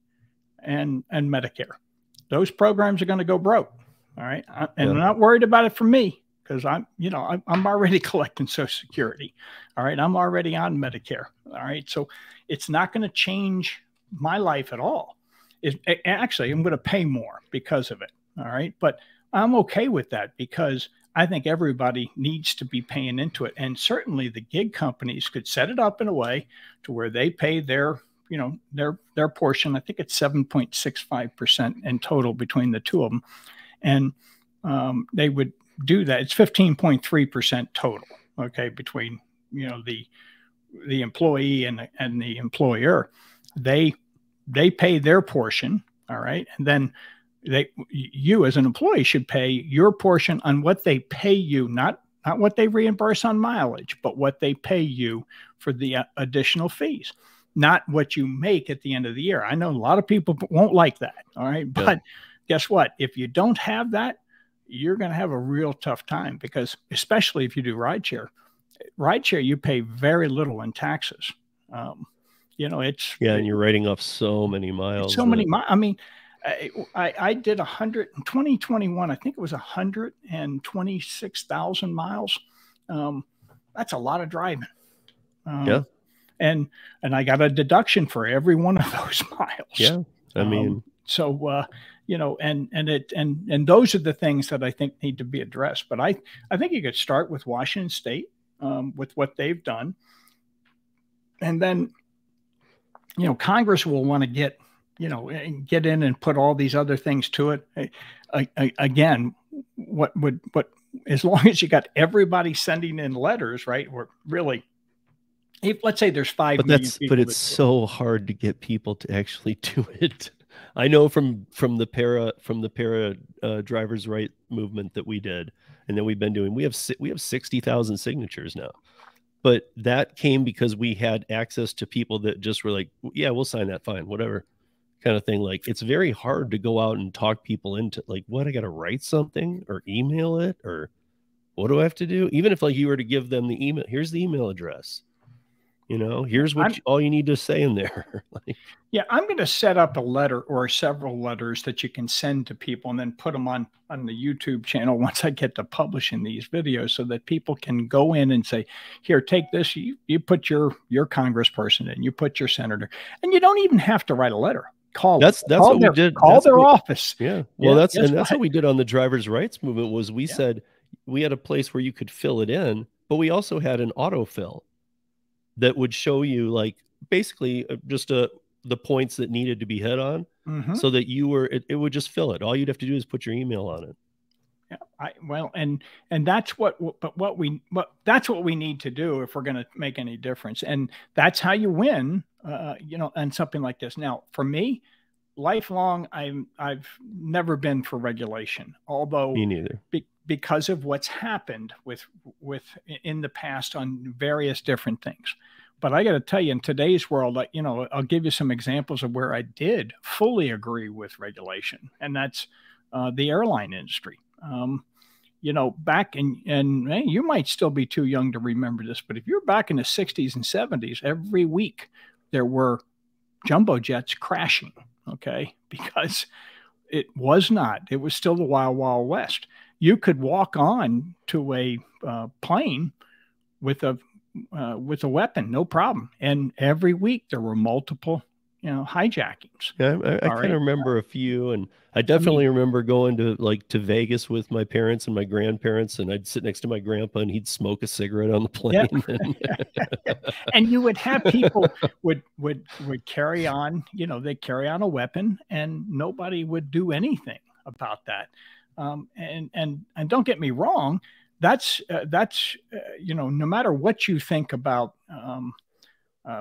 B: and Medicare. Those programs are going to go broke. All right. And I'm not worried about it for me because I'm already collecting Social Security. All right. I'm already on Medicare. All right. So it's not going to change my life at all. Actually, I'm going to pay more because of it. All right. But I'm okay with that because I think everybody needs to be paying into it. And certainly the gig companies could set it up in a way to where they pay their portion. I think it's 7.65% in total between the two of them. And they would do that. It's 15.3% total. Okay. Between, the employee and the employer, they pay their portion. All right. And then you as an employee should pay your portion on what they pay you, not what they reimburse on mileage, but what they pay you for the additional fees, not what you make at the end of the year. I know a lot of people won't like that. All right. But guess what? If you don't have that, you're going to have a real tough time because especially if you do rideshare, you pay very little in taxes. And you're writing off so many miles. So many miles. I mean, I did 2021. I think it was 126,000 miles. That's a lot of driving.
A: Yeah.
B: And I got a deduction for every one of those miles.
A: Yeah. I mean,
B: you know, and those are the things that I think need to be addressed. But I think you could start with Washington State, with what they've done. And then, you know, Congress will want to get in and put all these other things to it. Again, as long as you got everybody sending in letters, right? Or really, let's say there's 5 million people.
A: But it's so hard to get people to actually do it. I know from the para drivers' right movement that we did, and then we've been doing. We have 60,000 signatures now, but that came because we had access to people that just were like, yeah, we'll sign that, fine, whatever, kind of thing. Like, it's very hard to go out and talk people into, like, what, I got to write something or email it, or what do I have to do? Even if, like, you were to give them the email, here's the email address. You know, here's what all you need to say in there. Like,
B: yeah, I'm going to set up a letter or several letters that you can send to people and then put them on the YouTube channel once I get to publishing these videos, so that people can go in and say, here, take this. You put your congressperson in, you put your senator, and you don't even have to write a letter.
A: That's what we did.
B: Call their office.
A: Yeah. Well, that's what we did on the drivers' rights movement. Was we said we had a place where you could fill it in, but we also had an autofill that would show you, like, basically just the points that needed to be hit on, so that it would just fill it. All you'd have to do is put your email on it.
B: Yeah, and that's what we need to do if we're going to make any difference. And that's how you win, you know, and something like this. Now, for me, lifelong, I've never been for regulation, although
A: me neither.
B: Because of what's happened with in the past on various different things. But I got to tell you, in today's world, you know, I'll give you some examples of where I did fully agree with regulation, and that's the airline industry. You know, back and you might still be too young to remember this, but if you're back in the 60s and 70s, every week there were jumbo jets crashing, okay? Because it was still the wild, wild west. You could walk on to a plane with a weapon, no problem. And every week there were multiple, you know, hijackings.
A: Yeah, I kind of remember a few, and I definitely remember going to Vegas with my parents and my grandparents, and I'd sit next to my grandpa, and he'd smoke a cigarette on the plane.
B: Yep. And you would have people would carry on, you know, they carry on a weapon, and nobody would do anything about that. And don't get me wrong, that's you know, no matter what you think about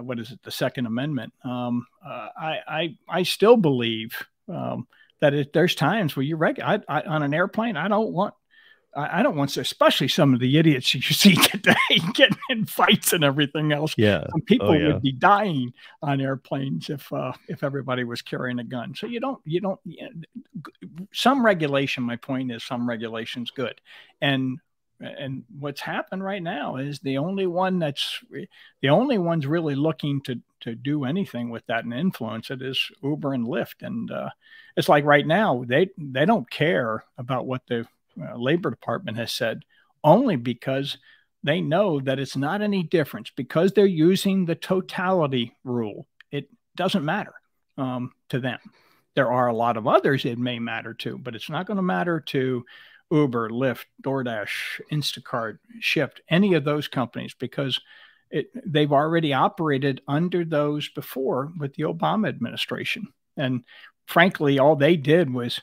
B: what is it, the Second Amendment, I still believe that there's times where on an airplane, I don't want to, especially some of the idiots you see today getting in fights and everything else.
A: Yeah,
B: some people would be dying on airplanes if everybody was carrying a gun. So you don't. Some regulation. My point is, some regulation's good, and what's happened right now is the only one's really looking to do anything with that and influence it is Uber and Lyft, and it's like right now they don't care about what the Labor Department has said, only because they know that it's not any difference, because they're using the totality rule. It doesn't matter to them. There are a lot of others it may matter to, but it's not going to matter to Uber, Lyft, DoorDash, Instacart, Shift, any of those companies, because they've already operated under those before with the Obama administration. And frankly, all they did was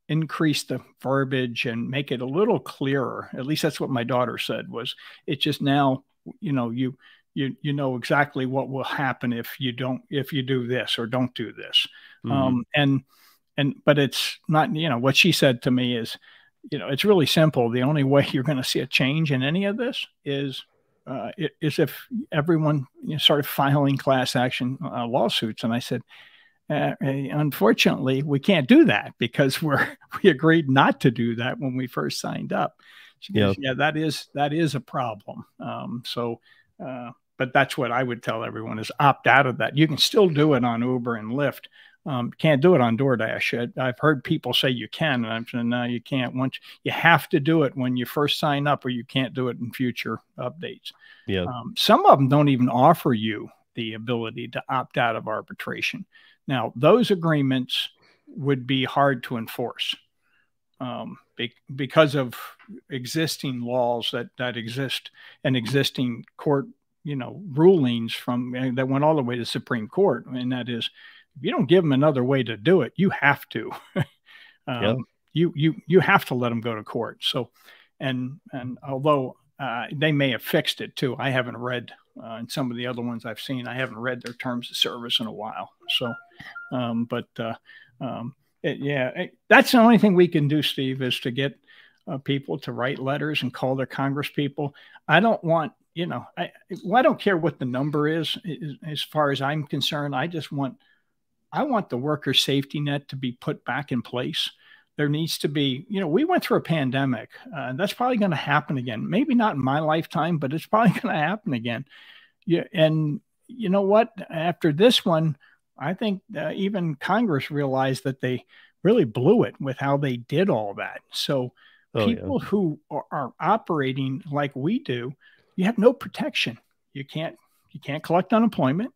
B: increase the verbiage and make it a little clearer. At least that's what my daughter said. Was it just now, you know, you know exactly what will happen if you do this or don't do this. But it's not, you know, what she said to me is, you know, it's really simple. The only way you're going to see a change in any of this is if everyone, you know, started filing class action lawsuits. And I said, unfortunately, we can't do that because we agreed not to do that when we first signed up. She goes, yeah, that is a problem. But that's what I would tell everyone is opt out of that. You can still do it on Uber and Lyft, Can't do it on DoorDash. I've heard people say you can, and I'm saying, no, you can't. Once you have to do it when you first sign up, or you can't do it in future updates.
A: Yeah.
B: Some of them don't even offer you the ability to opt out of arbitration. Now, those agreements would be hard to enforce because of existing laws that exist, and existing court, rulings that went all the way to the Supreme Court. And that is, if you don't give them another way to do it, you have to. You have to let them go to court. So, and although they may have fixed it too, I haven't read. And some of the other ones I've seen, I haven't read their terms of service in a while. So, that's the only thing we can do, Steve, is to get people to write letters and call their Congress people. I don't want, I don't care what the number is as far as I'm concerned. I want the worker safety net to be put back in place. There needs to be, we went through a pandemic. That's probably going to happen again. Maybe not in my lifetime, but it's probably going to happen again. Yeah, and you know what? After this one, I think even Congress realized that they really blew it with how they did all that. So people who are operating like we do, you have no protection. You can't collect unemployment.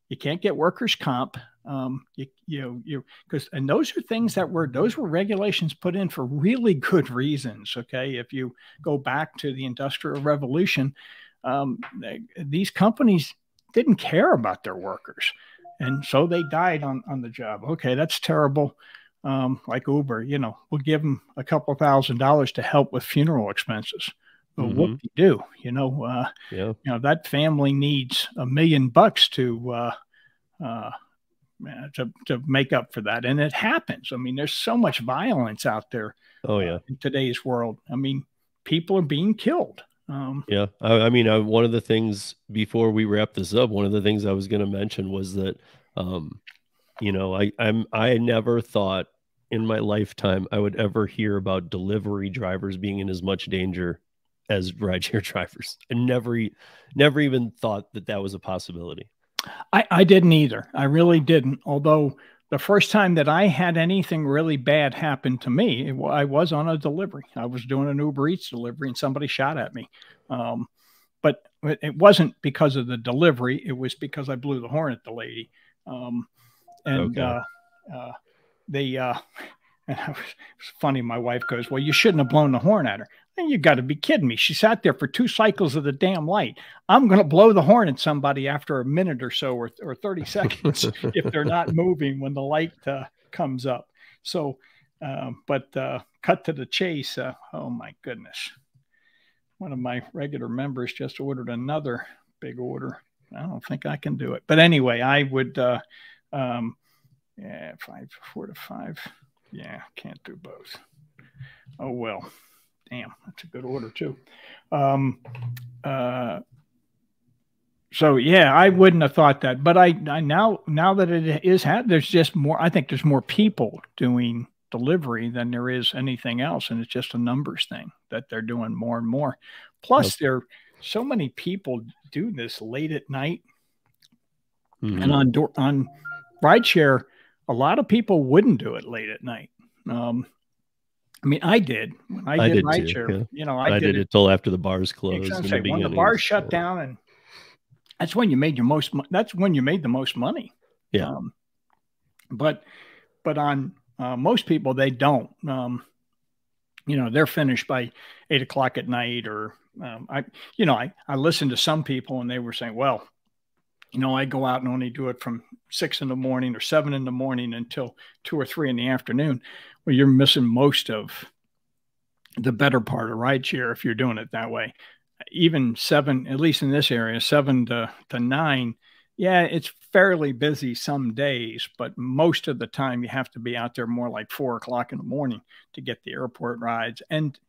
B: You can't get workers' comp. Because those are things those were regulations put in for really good reasons. Okay. If you go back to the Industrial Revolution, these companies didn't care about their workers. And so they died on the job. Okay. That's terrible. Like Uber, we'll give them a couple $1,000s to help with funeral expenses. But what do you do? That family needs $1 million to make up for that. And it happens. I mean, there's so much violence out there in today's world. I mean, people are being killed.
A: I mean, one of the things before we wrap this up, one of the things I was going to mention was that, I never thought in my lifetime I would ever hear about delivery drivers being in as much danger as rideshare drivers. I never even thought that was a possibility.
B: I didn't either. I really didn't. Although the first time that I had anything really bad happen to me, I was on a delivery. I was doing an Uber Eats delivery and somebody shot at me. But it wasn't because of the delivery. It was because I blew the horn at the lady. It's funny. My wife goes, "Well, you shouldn't have blown the horn at her." And you got to be kidding me. She sat there for 2 cycles of the damn light. I'm going to blow the horn at somebody after a minute or so, or 30 seconds if they're not moving when the light comes up. So, cut to the chase. Oh my goodness. One of my regular members just ordered another big order. I don't think I can do it. But anyway, I would, 4 to 5. Yeah, can't do both. Oh, well. Damn, that's a good order too. So yeah, I wouldn't have thought that, but I now that it is, there's just more. I think there's more people doing delivery than there is anything else, and it's just a numbers thing that they're doing more and more. Plus, there so many people do this late at night, and on rideshare, a lot of people wouldn't do it late at night. I mean, I did when I did rideshare. I did it
A: till after the bars closed.
B: When the bars shut down, and that's when you made your most. That's when you made the most money.
A: Yeah.
B: But on most people, they don't. They're finished by 8 o'clock at night, or I listened to some people, and they were saying, well, I go out and only do it from 6 in the morning or 7 in the morning until 2 or 3 in the afternoon. Well, you're missing most of the better part of rideshare if you're doing it that way. Even 7, at least in this area, 7 to 9. Yeah, it's fairly busy some days, but most of the time you have to be out there more like 4 o'clock in the morning to get the airport rides. And,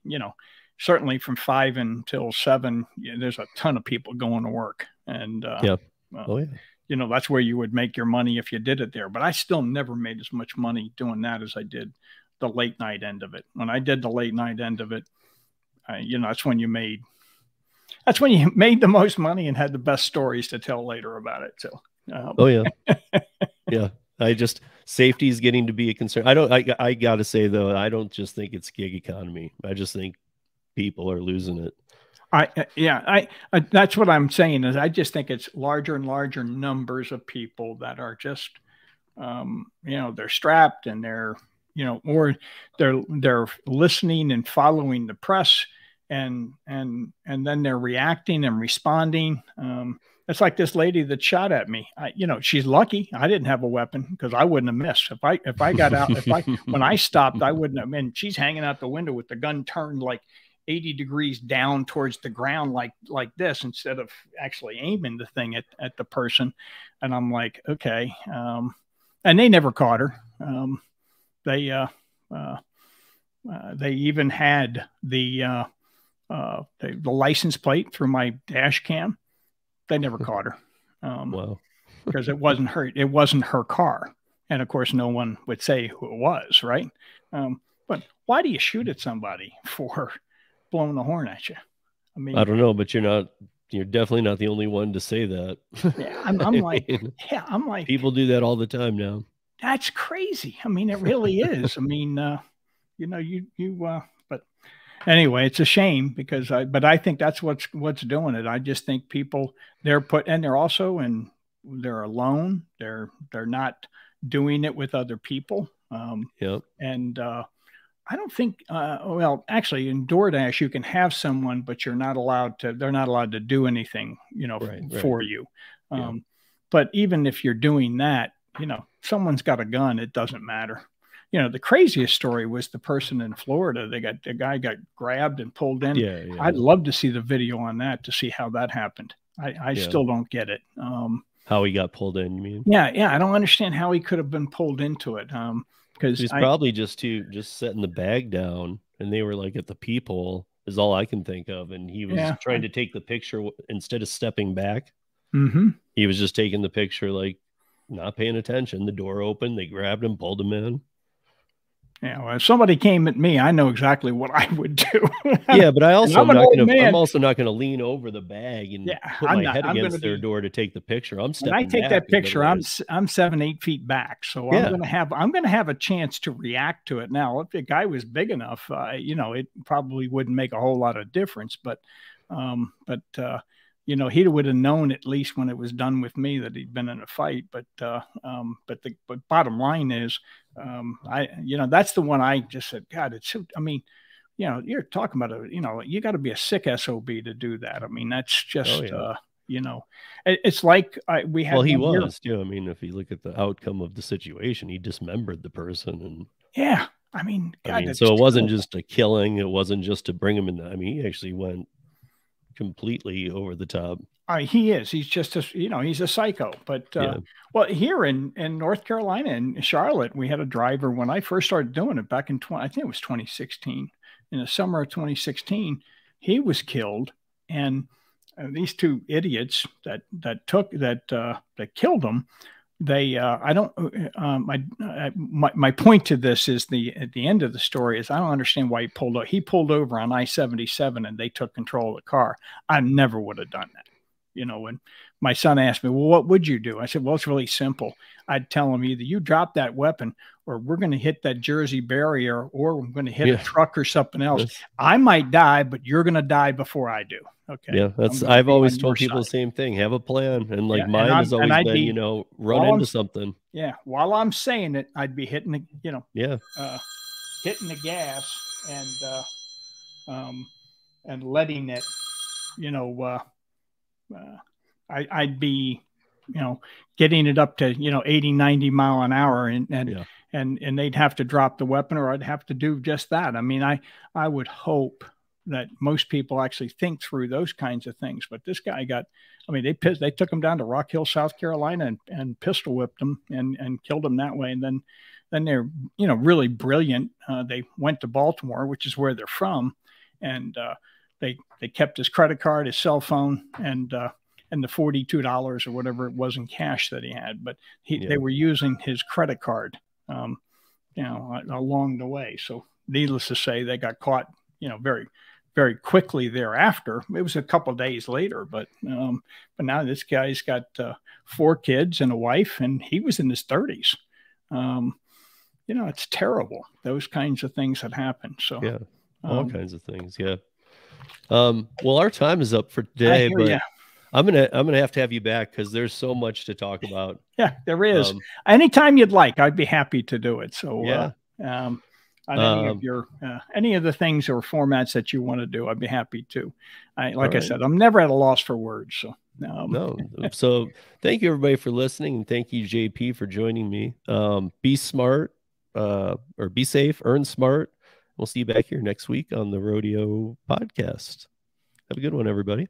B: certainly from 5 until 7, there's a ton of people going to work. And, that's where you would make your money if you did it there. But I still never made as much money doing that as I did the late night end of it. When I did the late night end of it, that's when you made the most money and had the best stories to tell later about it. So,
A: yeah. Safety is getting to be a concern. I gotta say though, I don't just think it's gig economy. I just think people are losing it.
B: That's what I'm saying is I just think it's larger and larger numbers of people that are just, they're strapped and they're, or they're listening and following the press and then they're reacting and responding. It's like this lady that shot at me. She's lucky I didn't have a weapon because I wouldn't have missed. If I got out, when I stopped, I wouldn't have been. She's hanging out the window with the gun turned like 80 degrees down towards the ground, like this, instead of actually aiming the thing at the person. And I'm like, okay. And they never caught her. They even had the license plate through my dash cam. They never caught her.
A: Wow.
B: Because it wasn't her car. And of course, no one would say who it was, right? But why do you shoot at somebody for blowing the horn at you? I mean,
A: I don't know, but you're definitely not the only one to say that.
B: Yeah, I'm like,
A: people do that all the time now.
B: That's crazy. I mean, it really is. I mean, but anyway, it's a shame because I think that's what's doing it. I just think people they're alone. They're not doing it with other people. And I don't think, well, actually in DoorDash, you can have someone, but they're not allowed to do anything, for you. But even if you're doing that, someone's got a gun, it doesn't matter. The craziest story was the person in Florida. The guy got grabbed and pulled in.
A: Yeah.
B: I'd love to see the video on that to see how that happened. I still don't get it.
A: How he got pulled in, you mean?
B: Yeah. I don't understand how he could have been pulled into it. Because
A: he's probably just setting the bag down, and they were like at the peephole is all I can think of. And he was trying to take the picture instead of stepping back.
B: Mm-hmm.
A: He was just taking the picture, like not paying attention. The door opened, they grabbed him, pulled him in.
B: Yeah, well, if somebody came at me, I know exactly what I would do.
A: Yeah, but I'm also not going to lean over the bag and put my head against their door to take the picture. I'm stepping
B: when I take
A: back
B: that picture, I'm 7-8 feet back, so I'm going to have a chance to react to it. Now, if the guy was big enough, it probably wouldn't make a whole lot of difference, but he would have known at least when it was done with me that he'd been in a fight. But bottom line is, that's the one I just said, God, it's so, I mean, you're talking about you got to be a sick SOB to do that. I mean, that's just, it's like we had.
A: Well, he was too. I mean, if you look at the outcome of the situation, he dismembered the person, and
B: I mean, God,
A: so it wasn't just a killing. It wasn't just to bring him in. I mean, he actually went completely over the top.
B: He is. He's just he's a psycho. But well, here in North Carolina, in Charlotte, we had a driver when I first started doing it back in I think it was 2016. In the summer of 2016, he was killed, and these two idiots that killed him. They my point to this is at the end of the story is I don't understand why he pulled over on I-77 and they took control of the car. I never would have done that. When my son asked me, well, what would you do? I said, well, it's really simple. I'd tell him either you drop that weapon or we're going to hit that Jersey barrier or we're going to hit a truck or something else. Yes. I might die, but you're going to die before I do. Okay.
A: Yeah. I've always told people the same thing. Have a plan. And mine has always been, run into something.
B: Yeah. While I'm saying it, I'd be hitting the, hitting the gas and letting it, I'd be, getting it up to, 80, 90 mile an hour and they'd have to drop the weapon or I'd have to do just that. I mean, I would hope that most people actually think through those kinds of things, but this guy they took him down to Rock Hill, South Carolina and pistol whipped him and killed him that way. And then they're, really brilliant. They went to Baltimore, which is where they're from. And, they kept his credit card, his cell phone, and the $42 or whatever it was in cash that he had. But they were using his credit card, along the way. So needless to say, they got caught, very, very quickly thereafter. It was a couple of days later, but now this guy's got 4 kids and a wife, and he was in his 30s. It's terrible. Those kinds of things that happen. So
A: yeah, all kinds of things. Yeah. Well, our time is up for today, but I'm gonna have to have you back because there's so much to talk about.
B: Yeah, there is. Anytime you'd like, I'd be happy to do it. So
A: yeah.
B: On any of the things or formats that you want to do, I'd be happy to. I said, I'm never at a loss for words. So
A: no. So thank you everybody for listening, and thank you JP for joining me. Be smart, or be safe, earn smart. We'll see you back here next week on the Rodeo podcast. Have a good one, everybody.